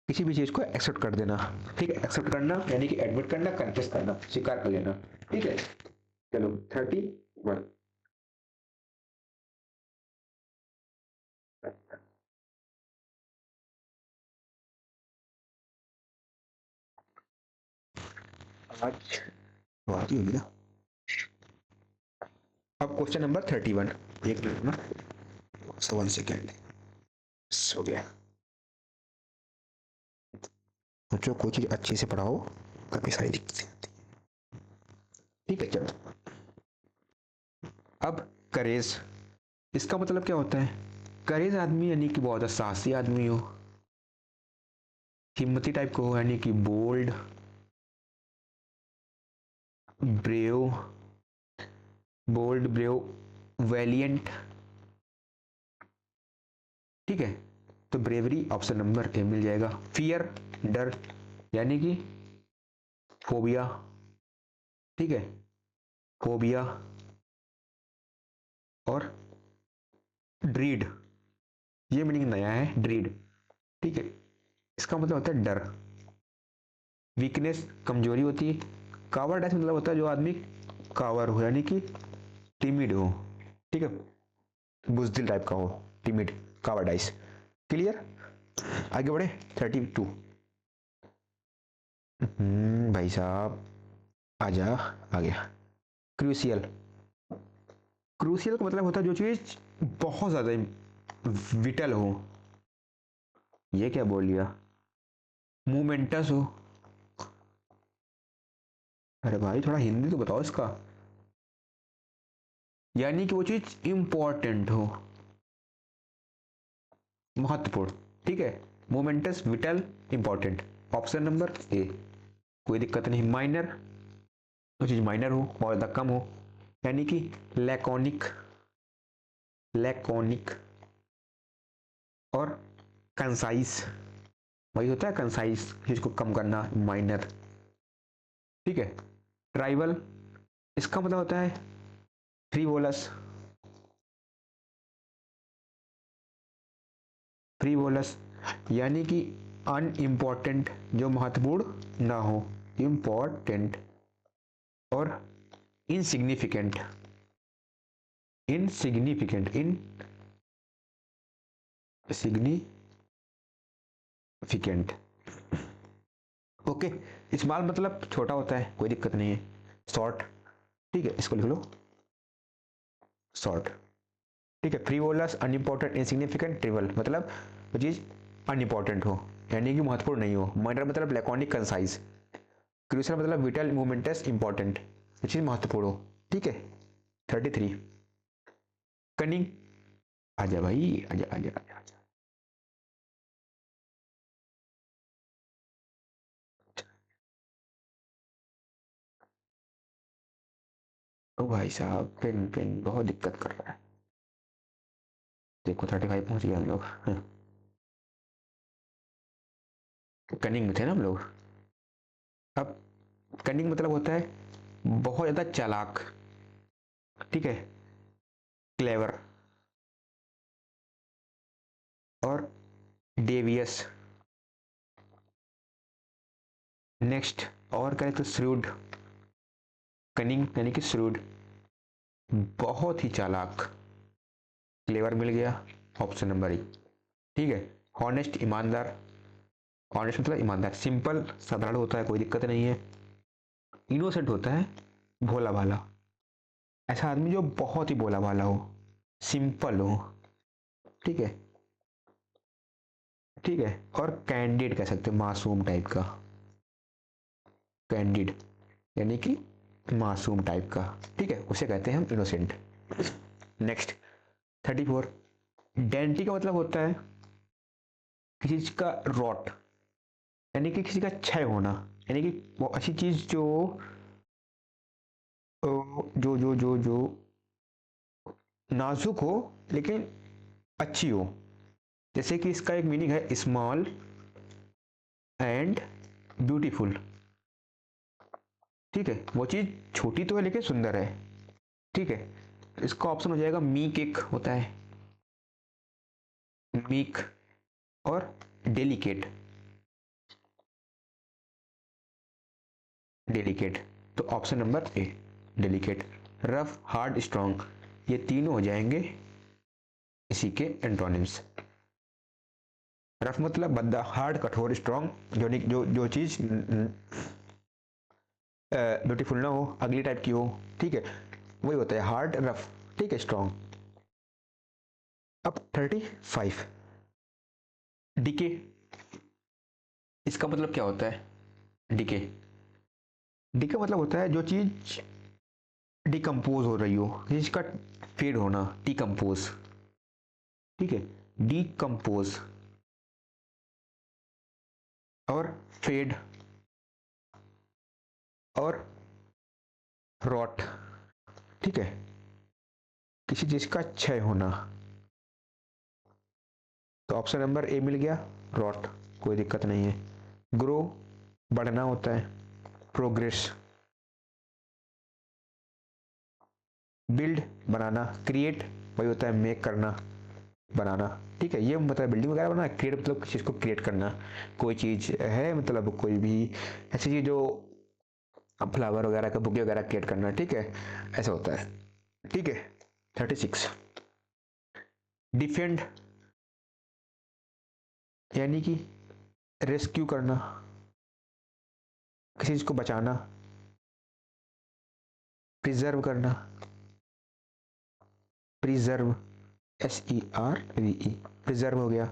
किसी भी चीज को एक्सेप्ट कर देना, ठीक है, एक्सेप्ट करना यानी कि एडमिट करना, कन्फेस करना, स्वीकार कर लेना, ठीक है। चलो 31, आज बात ही होगी ना। अब क्वेश्चन नंबर 31, एक मिनट ना, 1 सेकेंड, हो गया। बच्चों कोई चीज अच्छी से पढ़ाओ, काफी सारी दिक्कतें आती हैं। ठीक है, चलो। अब करेज, इसका मतलब क्या होता है, करेज आदमी यानी कि बहुत साहसी आदमी हो, हिम्मती टाइप को हो, यानी कि bold, brave, bold, brave, valiant, ठीक है, तो ब्रेवरी ऑप्शन नंबर ए मिल जाएगा। फियर, डर, यानी कि फोबिया, ठीक है, फोबिया, और ड्रीड, ये मीनिंग नया है, ड्रीड। ठीक है, इसका मतलब होता है डर। वीकनेस कमजोरी होती है। कावर्डाइस मतलब होता है जो आदमी कावर हो, यानी कि टिमिड हो। ठीक है, बुजदिल टाइप का हो, टिमिड, कावर्डाइस। क्लियर? आगे बढ़े। 32। भाई साहब आजा, आ गया। क्रूसियल। क्रूसियल का मतलब होता है जो चीज बहुत ज्यादा विटल हो। ये क्या बोल लिया? मोमेंटस हो। अरे भाई थोड़ा हिंदी तो बताओ इसका। यानी कि वो चीज इंपॉर्टेंट हो, महत्वपूर्ण। ठीक है, moments, whittle, important. Option number ए। कोई दिक्कत नहीं। माइनर, वो चीज माइनर हो, बहुत ज्यादा कम हो, यानी कि लैकोनिक। लैकोनिक। और कंसाइज, वही होता है कंसाइज, चीज को कम करना, माइनर। ठीक है। ट्राइबल, इसका मतलब होता है फ्रीवोलस। फ्रीवोलस यानी कि अनइम्पॉर्टेंट, जो महत्वपूर्ण ना हो, इम्पॉर्टेंट। और insignificant, insignificant, insignificant. Okay. Small मतलब छोटा होता है, कोई दिक्कत नहीं है। शॉर्ट, ठीक है, इसको लिख लो शॉर्ट। ठीक है। फ्रीवोलस, अनइम्पोर्टेंट, इनसिग्निफिकेंट, ट्रिवल मतलब वो चीज अनइम्पोर्टेंट हो, यानी कि महत्वपूर्ण नहीं हो। माइनर मतलब लैकोनिक, कंसाइज। क्रूशियल मतलब विटल, मोमेंटस, इंपॉर्टेंट, वो चीज महत्वपूर्ण हो। ठीक है। 33। कनिंग। आजा भाई, आजा आजा आजा आजा। ओ भाई साहब, पेन पेन बहुत दिक्कत कर रहा है। देखो 35 पहुंच गए हम लोग। कनिंग में थे ना हम लोग। अब कनिंग मतलब होता है बहुत ज्यादा चालाक। ठीक है। क्लेवर और डेवियस। नेक्स्ट और करें तो श्रूड। कनिंग यानी कि श्रूड, बहुत ही चालाक। क्लेवर मिल गया, ऑप्शन नंबर ए। ठीक है। हॉनेस्ट, ईमानदार। हॉनेस्ट मतलब ईमानदार। सिंपल, साधारण होता है, कोई दिक्कत नहीं है। इनोसेंट होता है, भोला भाला। ऐसा आदमी जो बहुत ही भोला भाला हो, सिंपल हो। ठीक है। ठीक है। और कैंडिड कह सकते हैं, मासूम टाइप का। कैंडिड यानी कि मासूम टाइप का। ठीक है, उसे कहते हैं हम इनोसेंट। नेक्स्ट 34। डेंटी का मतलब होता है किसी चीज का रॉट, यानी कि किसी का क्षय होना, यानी कि वो अच्छी चीज जो जो नाजुक हो लेकिन अच्छी हो। जैसे कि इसका एक मीनिंग है स्मॉल एंड ब्यूटीफुल। ठीक है, वो चीज छोटी तो है लेकिन सुंदर है। ठीक है। इसका ऑप्शन हो जाएगा मीक, एक होता है मीक। और डेलिकेट। डेलिकेट तो ऑप्शन नंबर ए, डेलिकेट। रफ, हार्ड, स्ट्रॉन्ग, ये तीनों हो जाएंगे इसी के एंटोनिम्स। रफ मतलब बद्दा, हार्ड कठोर, स्ट्रॉन्ग जो जो चीज ब्यूटीफुल ना हो, अगली टाइप की हो। ठीक है, वही होता है हार्ड, रफ। ठीक है, स्ट्रॉन्ग। अब 35। डीके, इसका मतलब क्या होता है? डीके, डीके मतलब होता है जो चीज डिकम्पोज हो रही हो, जिसका फेड होना, डिकम्पोज। ठीक है, डिकम्पोज और फेड और रॉट। ठीक है, किसी चीज का क्षय होना। तो ऑप्शन नंबर ए मिल गया, रॉट, कोई दिक्कत नहीं है। ग्रो, बढ़ना होता है, प्रोग्रेस। बिल्ड, बनाना। क्रिएट, वही होता है मेक करना। बनाना, ठीक है। ये मतलब बिल्डिंग वगैरह बनाना, क्रिएट मतलब किसी चीज़ को क्रिएट करना, कोई चीज़ है मतलब कोई भी ऐसी चीज़ जो फ्लावर वगैरह का बुके वगैरह क्रिएट करना, ठीक है, ऐसा होता है, ठीक है। 36 डिफेंड यानी कि रेस्क्यू करना, किसी चीज़ को बचाना, प्रिजर्व करना, प्रिजर्व SERVE प्रिजर्व हो गया,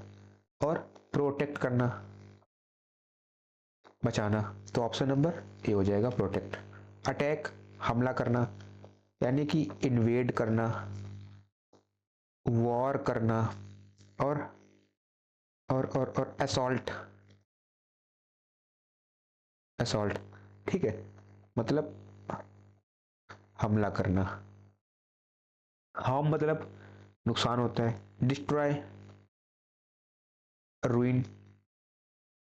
और प्रोटेक्ट करना, बचाना, तो ऑप्शन नंबर ए हो जाएगा प्रोटेक्ट। अटैक हमला करना, यानी कि इन्वेड करना, वॉर करना, और और असॉल्ट, असॉल्ट, ठीक है, मतलब हमला करना। हार्म मतलब नुकसान होता है, डिस्ट्रॉय, रूइन,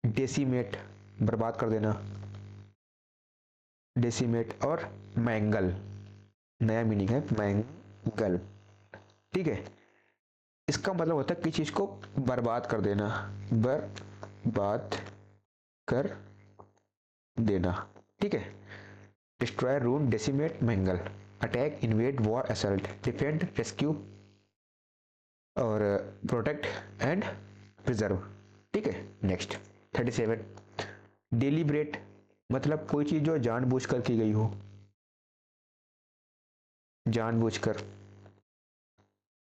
डेसीमेट बर्बाद कर देना, डेसीमेट, और मैंगल, नया मीनिंग है मैंगल, ठीक है। इसका मतलब होता है किसी चीज को बर्बाद कर देना, बर्बाद कर देना, ठीक है। Destroy, ruin, decimate, mangle, attack, invade, war, assault, defend, rescue, और प्रोटेक्ट एंड प्रिजर्व, ठीक है। नेक्स्ट 37 डेलीब्रेट मतलब कोई चीज जो जानबूझकर की गई हो, जानबूझकर,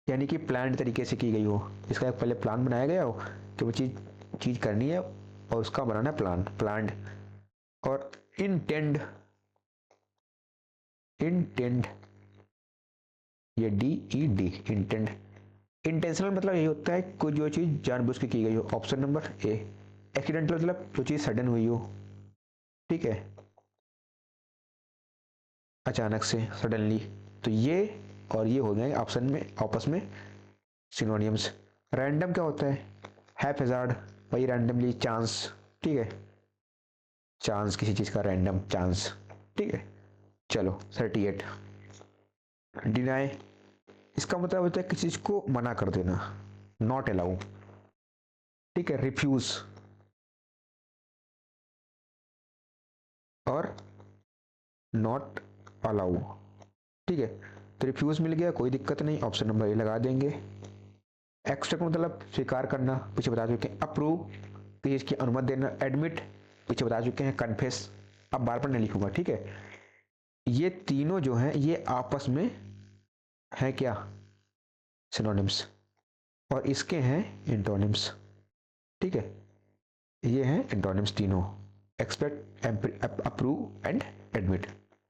यानी कि प्लान तरीके से की गई हो, इसका एक पहले प्लान बनाया गया हो कि वो चीज चीज करनी है और उसका बनाना प्लान, प्लान्ड। और इंटेंड, इंटेंड, ये DED इंटेंड, इंटेंशनल मतलब यही होता है कोई जो चीज जानबूझ के की गई हो, ऑप्शन नंबर ए। एक्सीडेंटल मतलब जो चीज सडन हुई हो, ठीक है, अचानक से, सडनली, तो ये और ये हो गए ऑप्शन में आपस में सिनोनियम्स। रैंडम क्या होता है, हैपहैज़ार्ड, वही रैंडमली, चांस, ठीक है, चांस किसी चीज का रैंडम चांस, ठीक है। चलो 38 डिनाई, इसका मतलब होता है किसी चीज को मना कर देना, नॉट अलाउ, ठीक है। रिफ्यूज और नॉट अलाउ, ठीक है। तो रिफ्यूज मिल गया, कोई दिक्कत नहीं, ऑप्शन नंबर ए लगा देंगे। एक्सेप्ट मतलब स्वीकार करना, पीछे बता चुके हैं। अप्रूव किसी चीज की अनुमति देना। एडमिट पीछे बता चुके हैं। कन्फेस अब बार बार नहीं लिखूंगा, ठीक है। ये तीनों जो हैं ये आपस में है क्या, सिनोनिम्स, और इसके हैं इंटोनिम्स, ठीक है। ये हैं इंटोनिम्स तीनों, एक्सपेक्ट, अप्रूव एंड एडमिट,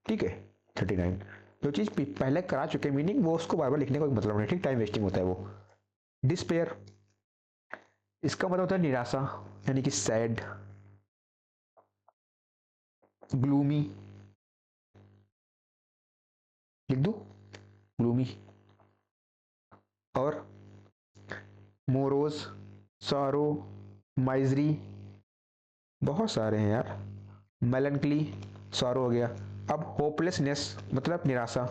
ठीक है। 39 जो चीज पहले करा चुके मीनिंग वो उसको बार बार लिखने का कोई मतलब नहीं, ठीक, टाइम वेस्टिंग होता है वो। डिस्पेयर, इसका मतलब होता है निराशा, यानी कि सैड, ग्लूमी, लिख दो ग्लूमी, और मोरोज, सारो, माइजरी, बहुत सारे हैं यार, मेलनकली, सारो हो गया। अब होपलेसनेस मतलब निराशा,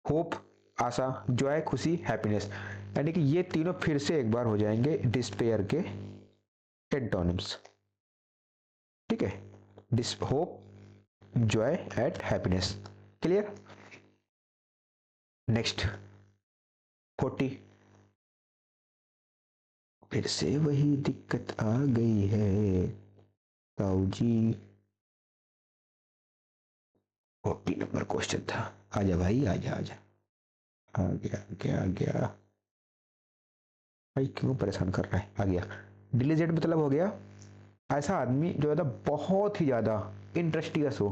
होप आशा, जॉय खुशी, हैप्पीनेस, यानी कि ये तीनों फिर से एक बार हो जाएंगे डिस्पेयर के एंटोनिम्स, ठीक है। Dis hope, joy and happiness, clear. Next 40 फिर से वही दिक्कत आ गई है ताऊ जी, 40 नंबर क्वेश्चन था। आजा भाई आजा आजा, आ गया आ गया भाई, क्यों परेशान कर रहा है, आ गया। डिलीजेंट मतलब हो गया ऐसा आदमी जो ज्यादा बहुत ही ज्यादा इंडस्ट्रियस हो,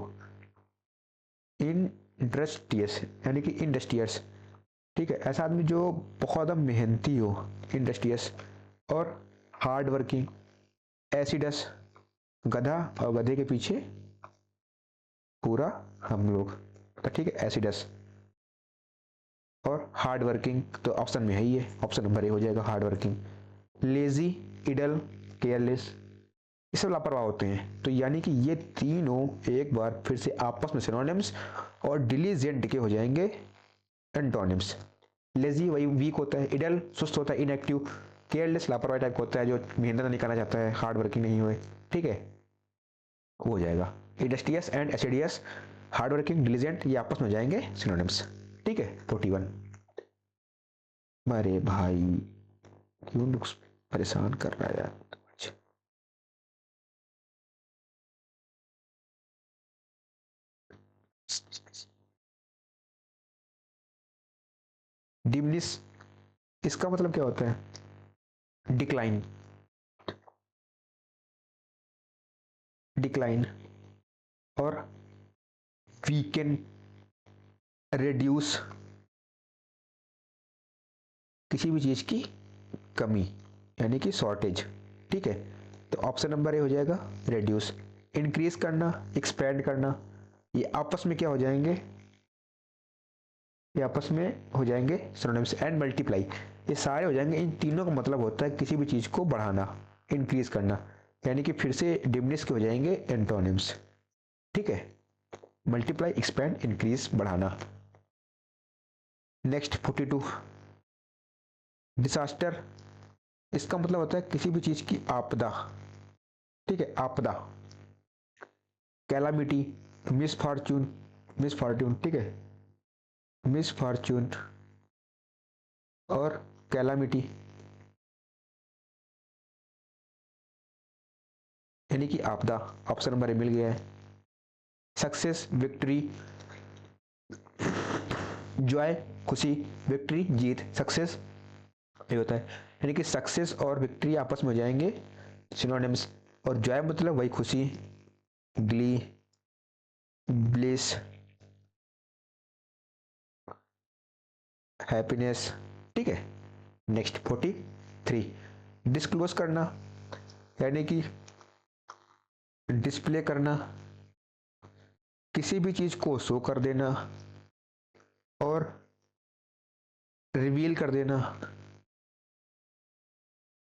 इंडस्ट्रियस यानी कि इंडस्ट्रियस, ठीक है। ऐसा आदमी जो बहुत ज्यादा मेहनती हो, इंडस्ट्रियस, और हार्ड वर्किंग, एसिडस, गधा और गधे के पीछे पूरा हम लोग, तो ठीक है, एसिडस, और हार्ड वर्किंग तो ऑप्शन में है ही है, ऑप्शन नंबर ए हो जाएगा hard working. Lazy, idle, careless, ये सब लापरवाह होते हैं, तो यानी कि ये तीनों एक बार फिर से आपस में सिनोनिम्स और डिलीजेंट के हो जाएंगे एंटोनिम्स। लेजी वही वीक होता है, इडल सुस्त होता है, इनएक्टिव, केयरलेस लापरवाही टाइप होता है जो मेहनत नहीं करना चाहता है, हार्ड वर्किंग नहीं हुए, ठीक है, वो हो जाएगा। Industrious and assiduous, hard working, diligent, ये आपस में जाएंगे सिनोनिम्स, ठीक है। 41। अरे भाई क्यों परेशान कर रहा है यार। डिमनिस, इसका मतलब क्या होता है? डिक्लाइन, डिक्लाइन, और वीकेंड, रिड्यूस, किसी भी चीज की कमी यानी कि शॉर्टेज, ठीक है। तो ऑप्शन नंबर ए हो जाएगा रिड्यूस। इंक्रीज करना, एक्सपेंड करना, ये आपस में क्या हो जाएंगे? ये आपस में हो जाएंगे सिनोनिम्स। एंड मल्टीप्लाई, ये सारे हो जाएंगे, इन तीनों का मतलब होता है किसी भी चीज को बढ़ाना, इंक्रीज करना, यानी कि फिर से डिमनिस के हो जाएंगे एंटोनिम्स, ठीक है। मल्टीप्लाई, एक्सपेंड, इंक्रीज, बढ़ाना। नेक्स्ट 42, डिसास्टर, इसका मतलब होता है किसी भी चीज की आपदा, ठीक है, आपदा। कैलामिटी, मिसफॉर्चून, मिसफॉर्चून, ठीक है, मिसफॉर्चून और कैलामिटी यानी कि आपदा। ऑप्शन नंबर ए मिल गया है। सक्सेस, विक्ट्री, जॉय, खुशी, विक्ट्री, जीत, सक्सेस ये होता है, यानी कि सक्सेस और विक्ट्री आपस में हो जाएंगे सिनोनिम्स। और जॉय मतलब वही खुशी, ग्ली, ब्लिस, हैप्पीनेस, ठीक है। नेक्स्ट 43, डिस्क्लोज करना यानी कि डिस्प्ले करना, किसी भी चीज को शो कर देना और रिवील कर देना,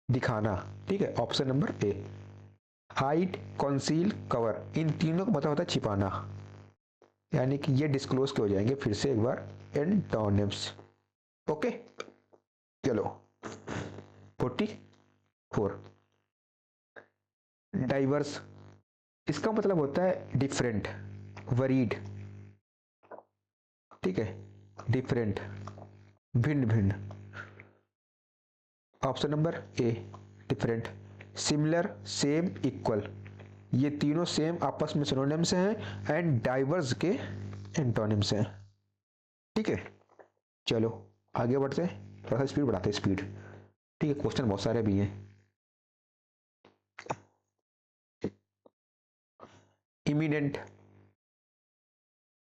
दिखाना, ठीक है। Option number A. Hide, conceal, cover, इन तीनों का मतलब होता है छिपाना, यानी कि ये डिस्क्लोज के हो जाएंगे फिर से एक बार एंटोनिम्स, ओके। चलो 44, डाइवर्स, इसका मतलब होता है डिफरेंट, वरीड, ठीक है, डिफरेंट, भिन्न भिन्न। Option number a different. Similar, same, equal, ये तीनों सेम आपस में सिनोनिम्स हैं एंड डाइवर्स के एंटोनिम्स हैं, ठीक है। चलो आगे बढ़ते हैं, थोड़ा सा स्पीड बढ़ाते हैं, स्पीड, ठीक है, क्वेश्चन बहुत सारे भी हैं। इमिनेंट,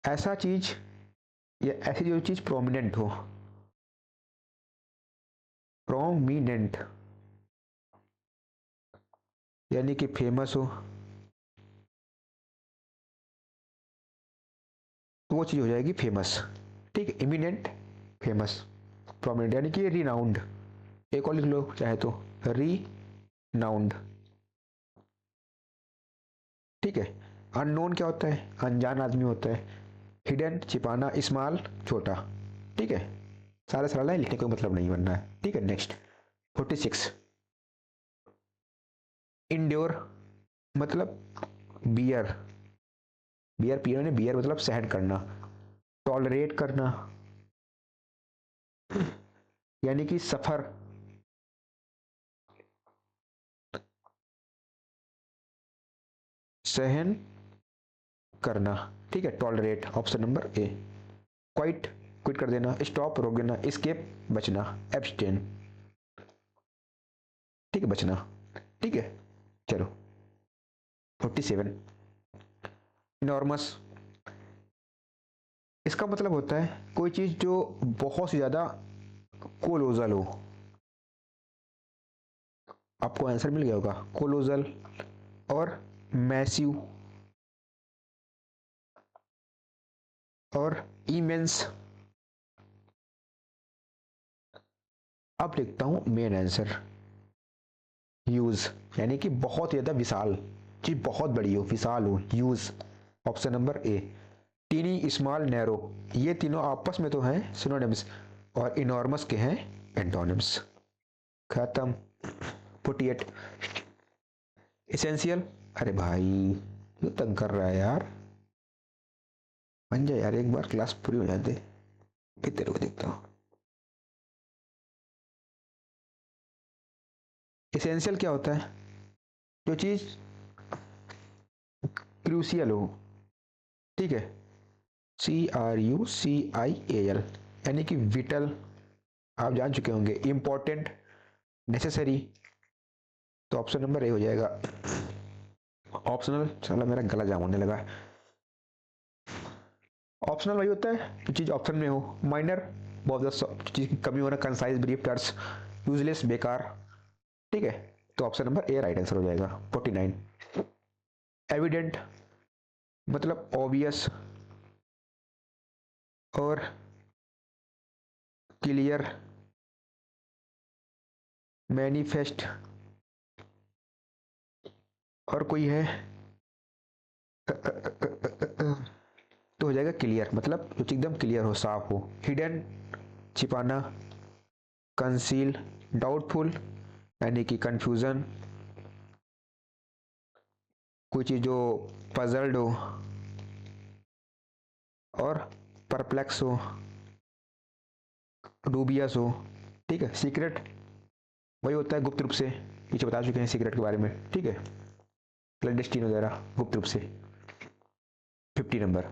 ऐसा चीज या ऐसी जो चीज प्रोमिनेंट हो, प्रोमिनेंट यानी कि फेमस हो, तो वो चीज हो जाएगी फेमस, ठीक है। इमिनेंट, फेमस, प्रोमिनेंट यानी कि रिनाउंड, एक और लिख लो चाहे तो, रिनाउंड, ठीक है। अननोन क्या होता है? अनजान आदमी होता है। हिडन, छिपाना, स्मॉल, छोटा, ठीक है। सारा सरल है, लिखने का मतलब नहीं बनना है, ठीक है। नेक्स्ट 46, इंड्योर मतलब बियर, बियर पियर ने, बियर मतलब सहन करना, टॉलरेट करना यानी कि सफर, सहन करना, ठीक है, टॉलरेट। ऑप्शन नंबर ए। क्वाइट, क्विट कर देना, स्टॉप रोक देना, एस्केप बचना, एब्सटेन, ठीक है, बचना, ठीक है। चलो 47, इनॉर्मस, इसका मतलब होता है कोई चीज जो बहुत सी ज्यादा कोलोजल हो, आपको आंसर मिल गया होगा, कोलोजल और मैसिव और इमेंस। अब लिखता हूं मेन आंसर, यूज यानी कि बहुत ज्यादा विशाल चीज, बहुत बड़ी हो, विशाल हो, huge. Option number A. Tiny, small, narrow, ये तीनों आपस में तो हैं सिनोनिम्स, और इनॉर्मस के हैं एंटोनिम्स। खत्म। 48 एसेंशियल। अरे भाई क्यों तंग कर रहा है यार, बन जा यार, एक बार क्लास पूरी हो जाते फिर तेरे को देखता हूँ। एसेंशियल क्या होता है? जो चीज क्रूसियल हो, ठीक है, CRUCIAL, यानी कि विटल, आप जान चुके होंगे, इंपॉर्टेंट, नेसेसरी। तो ऑप्शन नंबर ए हो जाएगा। ऑप्शनल, चलो मेरा गला जाम होने लगा। ऑप्शनल वही होता है जो चीज ऑप्शन में हो। माइनर, बहुत ज्यादा चीज की कमी होना। कंसाइज, ब्रीफ, टर्स, यूजलेस, बेकार। ठीक है, तो ऑप्शन नंबर ए राइट आंसर हो जाएगा। 49 एविडेंट, मतलब ऑब्वियस और क्लियर, मैनिफेस्ट, और कोई है तो हो जाएगा क्लियर, मतलब जो एकदम क्लियर हो, साफ हो। हिडन, छिपाना। कंसील, डाउटफुल, यानी कि कंफ्यूजन, कोई चीज जो पजल्ड हो। और परप्लेक्स हो, डूबियस हो। ठीक है, सीक्रेट वही होता है गुप्त रूप से, पीछे बता चुके हैं सीक्रेट के बारे में। ठीक है, क्लैंडस्टीन वगैरह गुप्त रूप से। 50 नंबर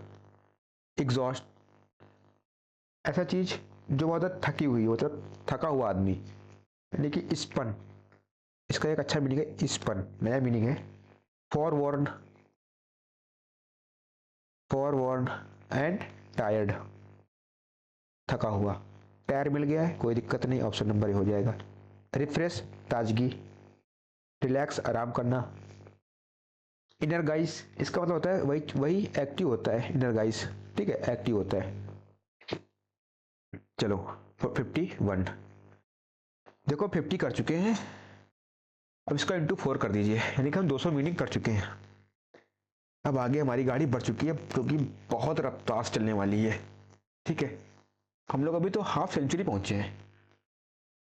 एग्जॉस्ट, ऐसा चीज जो बहुत ज़्यादा थकी हुई हो, मतलब थका हुआ आदमी, यानी कि स्पन। इसका एक अच्छा मीनिंग है स्पन, नया मीनिंग है। फॉरवर्न, फॉरवर्न एंड टायर्ड, थका हुआ। टायर मिल गया है, कोई दिक्कत नहीं, ऑप्शन नंबर ए हो जाएगा। रिफ्रेश, ताजगी। रिलैक्स, आराम करना। इनर गाइस, इसका मतलब होता है वही वही एक्टिव होता है, इनर गाइस। ठीक है, एक्टिव होता है। चलो 51, देखो 50 कर चुके हैं, अब इसका इंटू 4 कर दीजिए, यानी कि हम 200 मीनिंग कर चुके हैं। अब आगे हमारी गाड़ी बढ़ चुकी है, क्योंकि बहुत रफ्तार चलने वाली है। ठीक है, हम लोग अभी तो हाफ सेंचुरी पहुंचे हैं,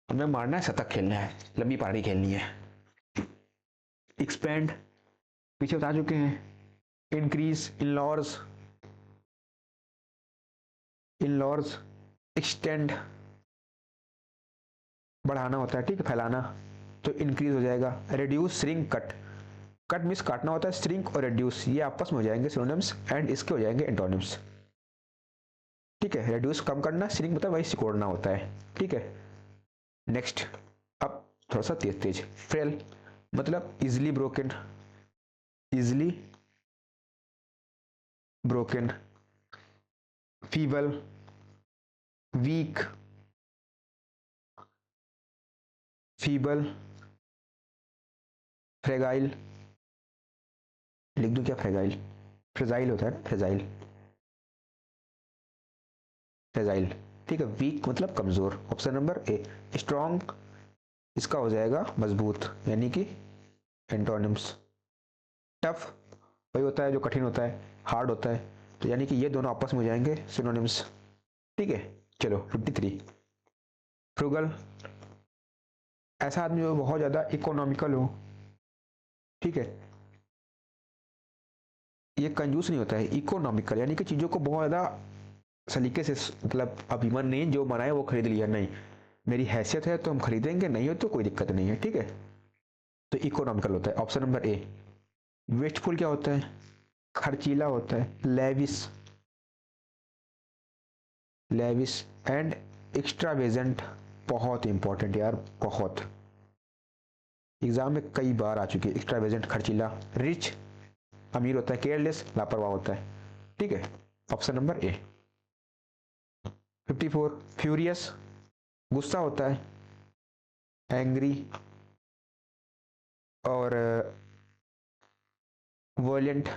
हमें मारना है, शतक खेलना है, लंबी पारी खेलनी है। एक्सपेंड, पीछे बता चुके हैं। इंक्रीज, इनलॉर्स, इनलॉर्स। एक्सटेंड, बढ़ाना होता है, ठीक है, फैलाना, तो इंक्रीज हो जाएगा। Reduce, shrink, cut. Cut means काटना होता है, श्रिंक और रिड्यूस ये आपस में हो जाएंगे सिनोनिम्स, एंड इसके हो जाएंगे एंटोनिम्स। ठीक है, रिड्यूस कम करना, श्रिंक मतलब वही सिकोड़ना होता है। ठीक है, नेक्स्ट। अब थोड़ा सा तेज तेज। फ्रेल, मतलब easily broken, easily broken. Feeble, weak, feeble, fragile. लिख दूं क्या फ्रेगाइल? फ्रेजाइल होता है, फ्रेजाइल, फ्रेजाइल। ठीक है, वीक मतलब कमजोर, ऑप्शन नंबर ए। स्ट्रॉन्ग, इसका हो जाएगा मजबूत, यानी कि एंटोनिम्स। टफ, वही होता है जो कठिन होता है, हार्ड होता है, तो यानी कि ये दोनों आपस में हो जाएंगे सिनोनिम्स। ठीक है, चलो 53। फ्रुगल, ऐसा आदमी जो बहुत ज्यादा इकोनॉमिकल हो। ठीक है, ये कंजूस नहीं होता है, इकोनॉमिकल, यानी कि चीजों को बहुत ज्यादा सलीके से, मतलब अभिमान नहीं जो मनाए वो खरीद लिया, नहीं, मेरी हैसियत है तो हम खरीदेंगे, नहीं हो तो कोई दिक्कत नहीं है। ठीक है, तो इकोनॉमिकल होता है, ऑप्शन नंबर ए। वेस्टफुल क्या होता है? खर्चीला होता है, लेविस, लेविस एंड एक्स्ट्रावेजेंट, बहुत इंपॉर्टेंट यार, बहुत, एग्जाम में कई बार आ चुकी है। एक्स्ट्रावेजेंट, खर्चीला। रिच, अमीर होता है। केयरलेस, लापरवाह होता है। ठीक है, ऑप्शन नंबर ए। 54 फ्यूरियस, गुस्सा होता है। एंग्री और वायलेंट।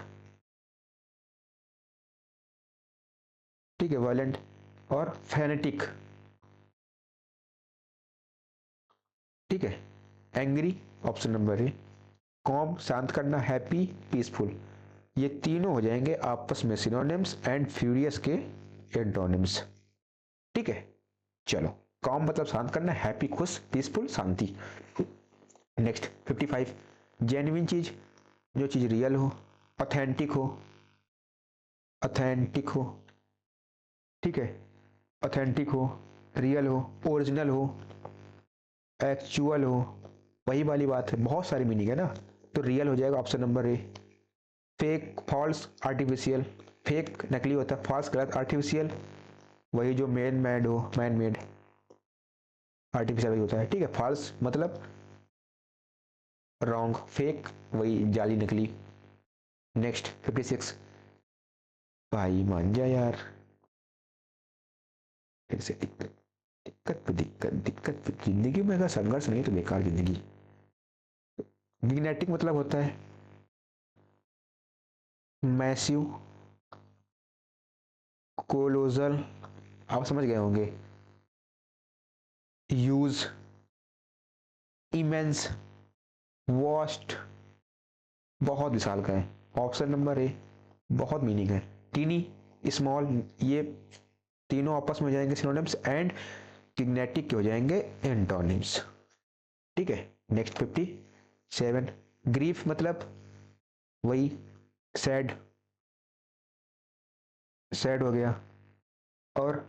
ठीक है, वायलेंट और फैनेटिक। ठीक है, एंग्री ऑप्शन नंबर ए। कॉम, शांत करना। हैप्पी, पीसफुल, ये तीनों हो जाएंगे आपस में सिनोनिम्स एंड फ्यूरियस के एंटोनिम्स। ठीक है, चलो, काम मतलब शांत करना, हैप्पी खुश, पीसफुल शांति। नेक्स्ट 55, जेन्युइन चीज, जो चीज रियल हो, ऑथेंटिक हो, ऑथेंटिक हो, ठीक है, ऑथेंटिक हो, रियल हो, ओरिजिनल हो, एक्चुअल हो, वही वाली बात है, बहुत सारी मीनिंग है ना, तो रियल हो जाएगा option number A. Fake, false, artificial, fake नकली होता है, फॉल्स गलत, आर्टिफिशियल वही जो मैन मेड, आर्टिफिशियल वही होता है, ठीक है। फॉल्स मतलब रॉन्ग, फेक वही जाली नकली। नेक्स्ट 56, भाई मान जा यार, फिर से दिक्कत दिक्कत पे दिक्कत, दिक्कत पे जिंदगी में अगर संघर्ष नहीं तो बेकार जिंदगी। गिनेटिक मतलब होता है मैसिव, कोलोजल, आप समझ गए होंगे, यूज, इमेंस, वॉस्ट, बहुत विशाल का है, ऑप्शन नंबर ए, बहुत मीनिंग है। टीनी, स्मॉल, ये तीनों आपस में हो जाएंगे सिनोनिम्स, एंड किग्नेटिक के हो जाएंगे एंटोनिम्स, ठीक है। नेक्स्ट 57, ग्रीफ मतलब वही सैड, सैड हो गया, और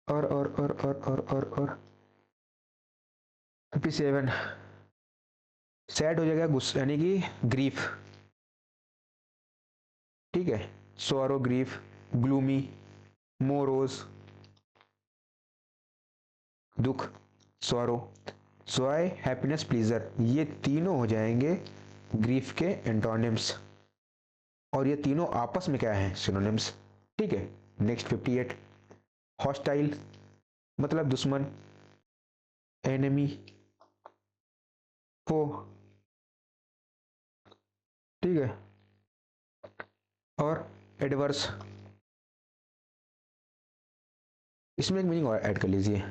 और 57, सैड हो जाएगा गुस्सा, यानी कि ग्रीफ, ठीक है। सोरो, ग्रीफ, ग्लूमी, मोरोज, दुख, सोरो, जॉय, हैप्पीनेस, प्लीजर, ये तीनों हो जाएंगे ग्रीफ के एंटोनिम्स, और ये तीनों आपस में क्या है, सिनोनिम्स, ठीक है। नेक्स्ट 58, हॉस्टाइल मतलब दुश्मन, एनिमी, फो, ठीक है, और एडवर्स, इसमें एक मीनिंग और ऐड कर लीजिए,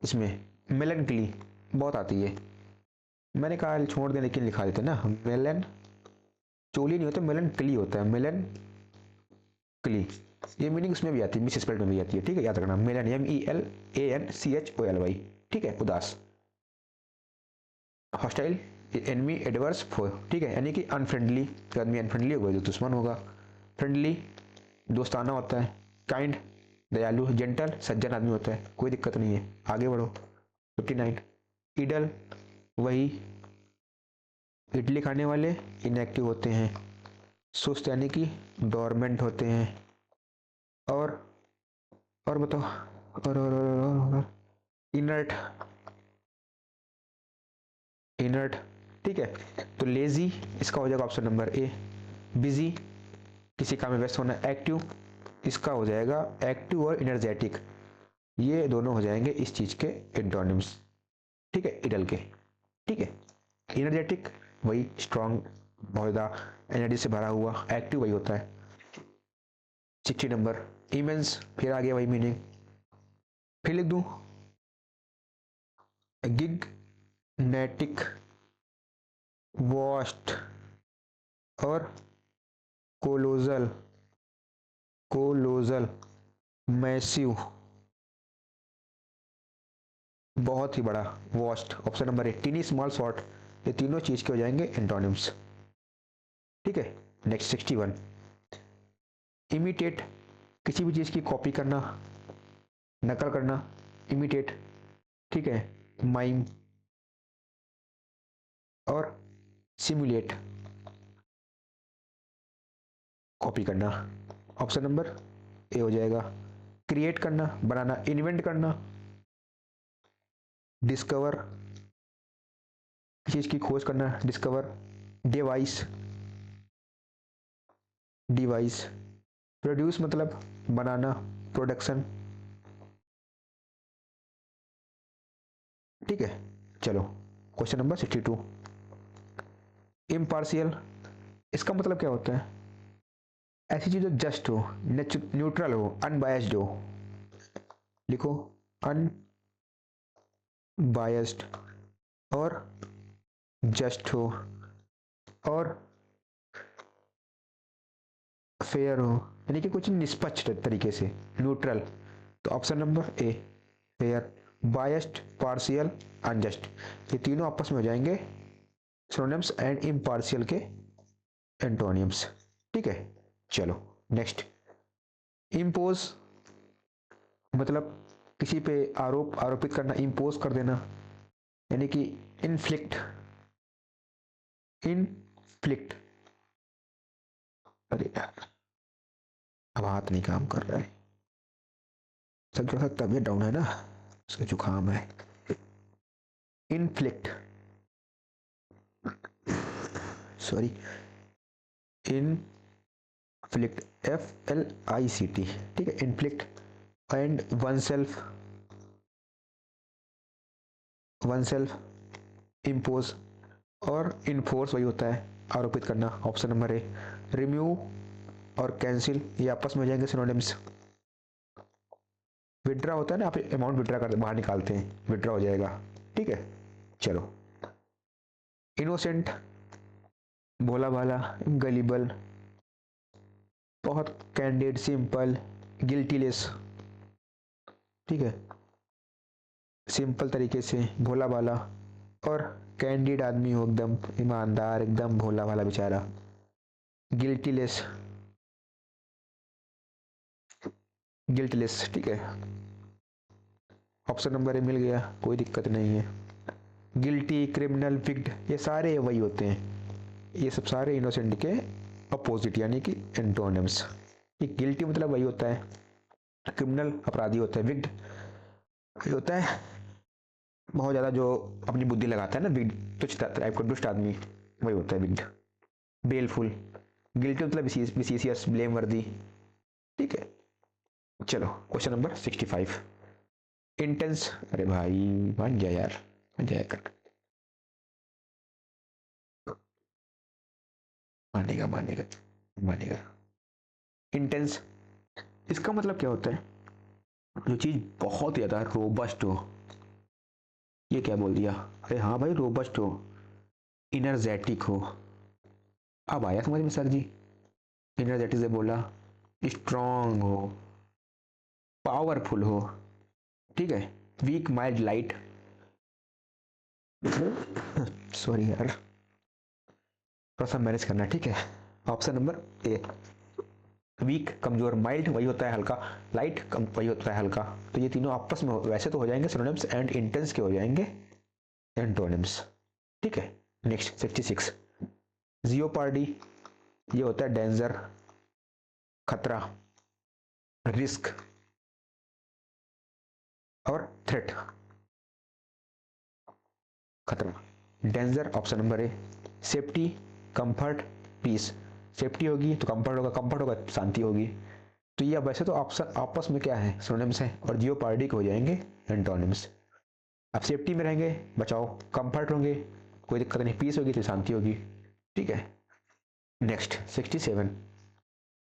इसमें मेलनकली बहुत आती है, मैंने कहा छोड़ दें लेकिन लिखा देते ना, मेलन चोली नहीं होता, मेलन क्ली होता है, मेलन क्ली, ये मीनिंग उसमें भी आती है, मिस स्पेल्ड में भी आती है, ठीक है, याद रखना, मेलन MELANCHOLY, ठीक है, उदास। हॉस्टाइल, एनमी, एडवर्स, फो, ठीक है, यानी कि अनफ्रेंडली, आदमी अनफ्रेंडली होगा जो दुश्मन होगा, फ्रेंडली दोस्ताना होता है, काइंड दयालु, जेंटल सज्जन आदमी होता है, कोई दिक्कत नहीं है, आगे बढ़ो। 59, ईडल वही इडली खाने वाले इनएक्टिव होते हैं, सुस्त यानी कि डोरमेंट होते हैं, और बताओ, और इनर्ट, इनर्ट, ठीक है। तो लेजी इसका हो जाएगा ऑप्शन नंबर ए, बिजी किसी काम में व्यस्त होना, एक्टिव इसका हो जाएगा एक्टिव, और एनर्जेटिक ये दोनों हो जाएंगे इस चीज के एंटोनिम्स, ठीक है, इडल के, ठीक है। एनर्जेटिक वही स्ट्रांग, बहुत ज्यादा एनर्जी से भरा हुआ, एक्टिव वही होता है। 60 नंबर, इमेंस, फिर आ गया वही मीनिंग, फिर लिख दूं, गिग नेटिक, वॉस्ट, और कोलोजल, कोलोजल, मैसिव बहुत ही बड़ा, vast option number 8, tiny, small, short, ये तीनों चीज के हो जाएंगे एंटोनिम्स, ठीक है। नेक्स्ट 61, इमिटेट किसी भी चीज की कॉपी करना, नकल करना, इमिटेट, ठीक है, माइम, और सिमुलेट कॉपी करना, ऑप्शन नंबर ए हो जाएगा। क्रिएट करना, बनाना, इन्वेंट करना, डिस्कवर चीज की खोज करना, डिस्कवर, डिवाइस, डिवाइस, प्रोड्यूस मतलब बनाना, प्रोडक्शन, ठीक है। चलो क्वेश्चन नंबर 62, इम्पार्शियल इसका मतलब क्या होता है, ऐसी चीज जो जस्ट हो, न्यूट्रल हो, अनबायस्ड हो, लिखो अनबायस्ड, और जस्ट हो, और फेयर हो, यानी कि कुछ निष्पक्ष तरीके से, न्यूट्रल, तो option number a fair, biased, partial, unjust, ये तीनों आपस में हो जाएंगे सिनोनिम्स एंड इम्पार्शियल के एंटोनियम्स। ठीक है, चलो नेक्स्ट। इम्पोज मतलब किसी पे आरोपित करना, इम्पोज कर देना, यानी कि इन्फ्लिक्ट, इनफ्लिक्ट, अरे यार अब हाथ नहीं काम कर रहा है, सब थोड़ा सा तबीयत डाउन है ना, उसका जुकाम है। इनफ्लिक्ट, सॉरी, इनफ्लिक्ट, FLICT, ठीक है, इनफ्लिक्ट एंड वन सेल्फ, इम्पोज और इनफोर्स वही होता है आरोपित करना, ऑप्शन नंबर ए। रिम्यूव और कैंसिल ये आपस में हो जाएंगे सिनोनिम्स। विड्रा होता है ना, आप अमाउंट विड्रा करते बाहर निकालते हैं, विड्रा हो जाएगा। ठीक है, चलो। इनोसेंट, भोला भाला, गलीबल, बहुत कैंडिड, सिंपल, गिल्टीलेस, ठीक है, सिंपल तरीके से भोला भाला और कैंडिड आदमी हो, एकदम ईमानदार, एकदम भोला भाला बेचारा, गिल्टीलेस, गिल्टलेस, ठीक है, ऑप्शन नंबर ए मिल गया, कोई दिक्कत नहीं है। गिल्टी, क्रिमिनल, विक्ड ये सारे वही होते हैं, ये सब सारे इनोसेंट के अपोजिट यानी कि एंटोनिम्स। गिल्टी मतलब वही होता है, क्रिमिनल अपराधी होता है, विक्ड ये होता है बहुत ज्यादा जो अपनी बुद्धि लगाता है ना, विक्ड तुच्छ टाइप का दुष्ट आदमी, वही होता है विक्ड। बेलफुल, गिल्टी मतलब विसीसियस, ब्लेम वर्दी। ठीक है, चलो क्वेश्चन नंबर 65। इंटेंस, अरे भाई मान जा यार, मान जाया कर, मानेगा मानेगा मानेगा। इंटेंस, इसका मतलब क्या होता है, जो चीज बहुत ज्यादा रोबस्ट हो, ये क्या बोल दिया, अरे हाँ भाई रोबस्ट हो, इनर्जेटिक हो, अब आया समझ में सर जी, इनर्जेटिक से बोला, स्ट्रांग हो, पावरफुल हो, ठीक है, वीक, माइल्ड, लाइट, सॉरी यार थोड़ा सा मैनेज करना, ठीक है, ऑप्शन नंबर ए। वीक कमजोर, माइल्ड वही होता है हल्का, लाइट कम वही होता है हल्का, तो ये तीनों आपस में वैसे तो हो जाएंगे सिनोनिम्स एंड इंटेंस के हो जाएंगे एंटोनिम्स। ठीक है, नेक्स्ट 66। जियोपार्डी, ये होता है डेंजर, खतरा, रिस्क और थ्रेट। खतरा, danger option number A. Safety, comfort, peace, safety होगी तो कंफर्ट होगा, कंफर्ट होगा तो शांति होगी, तो ये वैसे तो ऑप्शन आपस में क्या है सिनोनिम्स है, और जियोपार्डी हो जाएंगे एंटोनिम्स। अब सेफ्टी में रहेंगे बचाओ, कंफर्ट होंगे कोई दिक्कत नहीं, पीस होगी तो शांति होगी। ठीक है, नेक्स्ट 67।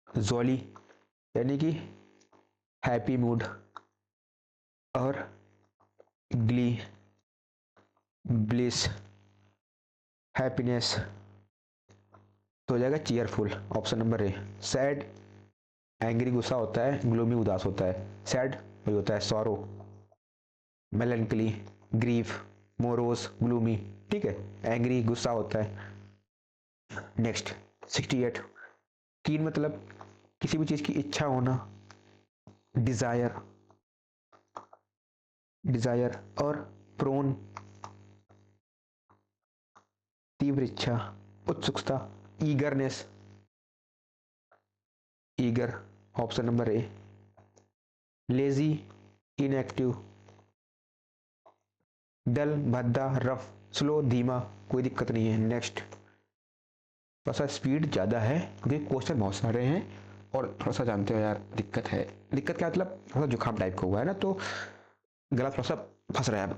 जॉली यानी कि हैप्पी मूड और ग्ली, ब्लिस, हैप्पीनेस, तो हो जाएगा चीयरफुल, ऑप्शन नंबर ए। सैड, एंग्री गुस्सा होता है, ग्लूमी उदास होता है, सैड वही होता है सॉरो, मेलनकली, ग्रीफ, मोरोस, ग्लूमी, ठीक है, एंग्री गुस्सा होता है। नेक्स्ट 68। कीन मतलब किसी भी चीज की इच्छा होना, डिजायर, डिजायर और प्रोन, तीव्र इच्छा, उत्सुकता, eagerness, eager, option number A. Lazy, inactive, dull, भद्दा, रफ, स्लो, धीमा, कोई दिक्कत नहीं है। नेक्स्ट, थोड़ा सा स्पीड ज़्यादा है क्योंकि क्वेश्चन बहुत सारे हैं और थोड़ा सा जानते हो यार दिक्कत है, दिक्कत क्या मतलब थोड़ा जुकाम टाइप का हुआ है ना, तो गला थोड़ा सा फंस रहा है। अब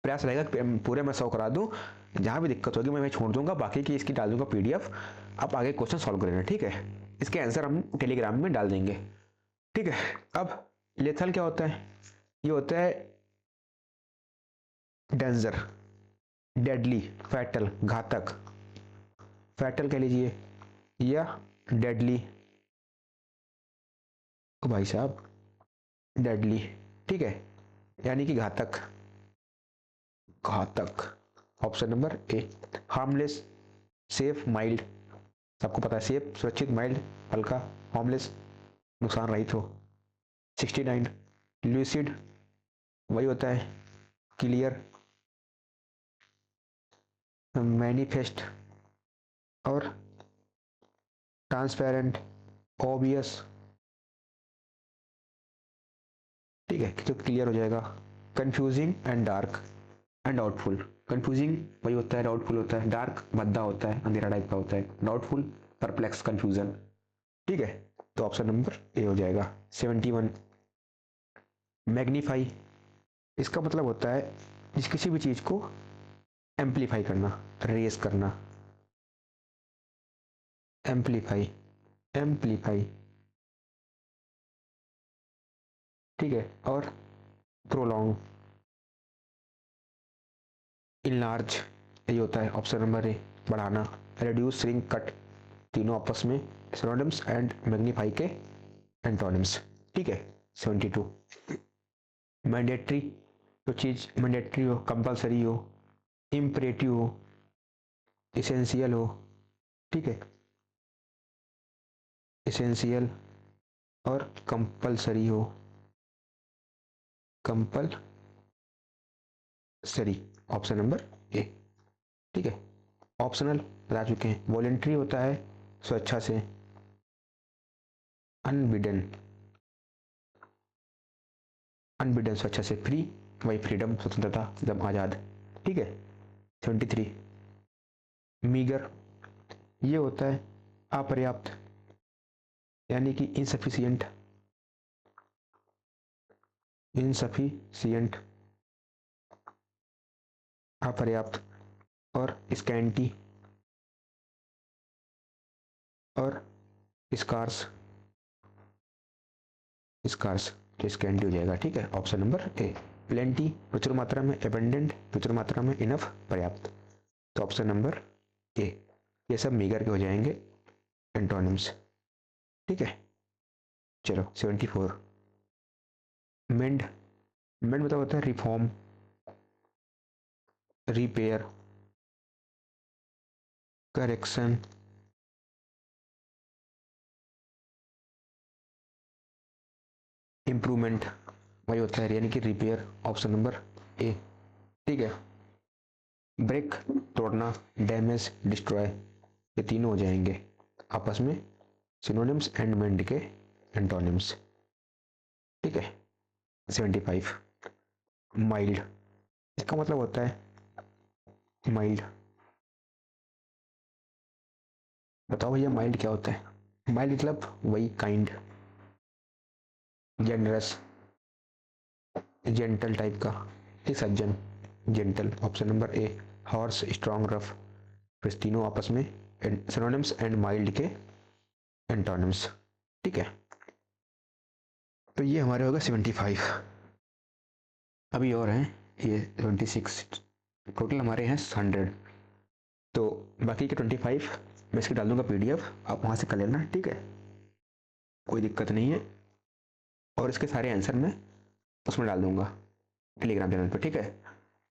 प्रयास रहेगा कि पूरे मैं 100 करा दूं, जहाँ भी दिक्कत होगी मैं छोड़ दूंगा, बाकी की इसकी डाल दूंगा PDF, आप आगे क्वेश्चन सॉल्व कर लेना, ठीक है, इसके आंसर हम टेलीग्राम में डाल देंगे। ठीक है, अब लेथल क्या होता है, ये होता है डेंजर, डेडली, फैटल, घातक, फैटल कह लीजिए या डेडली, भाई साहब डेडली, ठीक है, यानी कि घातक, घातक। ऑप्शन नंबर ए। हार्मलेस, सेफ, माइल्ड, सबको पता है सेफ सुरक्षित, माइल्ड हल्का, हार्मलेस नुकसान रहित हो। 69 लूसिड, वही होता है क्लियर, मैनिफेस्ट और ट्रांसपेरेंट, ऑब्वियस, ठीक है, तो क्लियर हो जाएगा। Confusing and dark and doubtful, confusing वही होता है, डाउटफुल होता है, डार्क भद्दा होता है, अंधेरा टाइप का होता है, डाउटफुल परप्लेक्स, कंफ्यूजन, ठीक है, तो ऑप्शन नंबर ए हो जाएगा। 71 मैग्नीफाई, इसका मतलब होता है जिस किसी भी चीज को एम्पलीफाई करना, रेस करना, एम्पलीफाई, एम्पलीफाई, ठीक है, और प्रोलॉन्ग, इनलार्ज, यही होता है ऑप्शन नंबर ए, बढ़ाना, रिड्यूस, श्रिंक, कट, तीनों आपस में सिनोनिम्स एंड मैग्नीफाई के एंटोनिम्स, ठीक है। 72 मैंडेटरी, जो चीज मैंडेटरी हो, कंपलसरी हो, इम्परेटिव हो, इसेंशियल हो, ठीक है, इसेंशियल और कंपलसरी हो, कंपलसरी, ऑप्शन नंबर ए, ठीक है। ऑप्शनल बता चुके हैं, वॉलेंट्री होता है स्वेच्छा से, अनबिडन, अनबिडन स्वेच्छा से, फ्री वही फ्रीडम स्वतंत्रता एकदम आजाद, ठीक है। 73 मीगर, ये होता है अपर्याप्त, यानी कि इनसफिशियंट, इनसफिशियंट, अपर्याप्त, और स्कैंटी और स्कार्स, स्कार्स, तो स्कैंटी हो जाएगा, ठीक है, ऑप्शन नंबर ए। प्लेंटी प्रचुर मात्रा में, एबंडेंट प्रचुर मात्रा में, इनफ पर्याप्त, तो ऑप्शन नंबर ए। ये सब मीगर के हो जाएंगे एंटोनिम्स, ठीक है। चलो 74 मेंड, मेंड मतलब होता है रिफॉर्म, रिपेयर, करेक्शन, इम्प्रूवमेंट, वही होता है यानी कि रिपेयर, ऑप्शन नंबर ए, ठीक है। ब्रेक तोड़ना, डैमेज, डिस्ट्रॉय, ये तीनों हो जाएंगे आपस में सिनोनिम्स एंड मेंड के एंटोनिम्स, ठीक है। 75 माइल्ड, इसका मतलब होता है माइल्ड, बताओ भैया माइल्ड क्या होता है। माइल्ड मतलब वही काइंड, जेनरस, जेंटल टाइप का, ठीक, सज्जन, जेंटल, ऑप्शन नंबर ए। हॉर्स, स्ट्रॉन्ग, रफ, फिर तीनों आपस में सिनोनिम्स एंड माइल्ड के एंटोनिम्स, ठीक है। तो ये हमारे होगा 75, अभी और हैं ये 26, टोटल हमारे हैं 100, तो बाकी के 25 मैं इसकी डाल दूंगा PDF, आप वहाँ से कर लेना, ठीक है, कोई दिक्कत नहीं है। और इसके सारे आंसर मैं उसमें डाल दूंगा टेलीग्राम चैनल पर, ठीक है।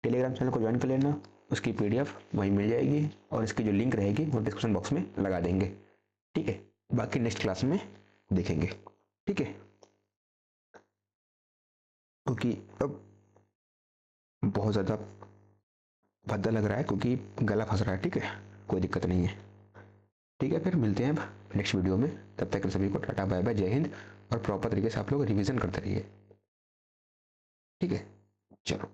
टेलीग्राम चैनल को ज्वाइन कर लेना, उसकी PDF वहीं मिल जाएगी और इसकी जो लिंक रहेगी वो डिस्क्रिप्शन बॉक्स में लगा देंगे, ठीक है। बाकी नेक्स्ट क्लास में देखेंगे, ठीक है, क्योंकि अब बहुत ज़्यादा भद्दा लग रहा है क्योंकि गला फंस रहा है, ठीक है, कोई दिक्कत नहीं है, ठीक है। फिर मिलते हैं अब नेक्स्ट वीडियो में, तब तक सभी को टाटा बाय बाय, जय हिंद, और प्रॉपर तरीके से आप लोग रिवीजन करते रहिए, ठीक है, चलो।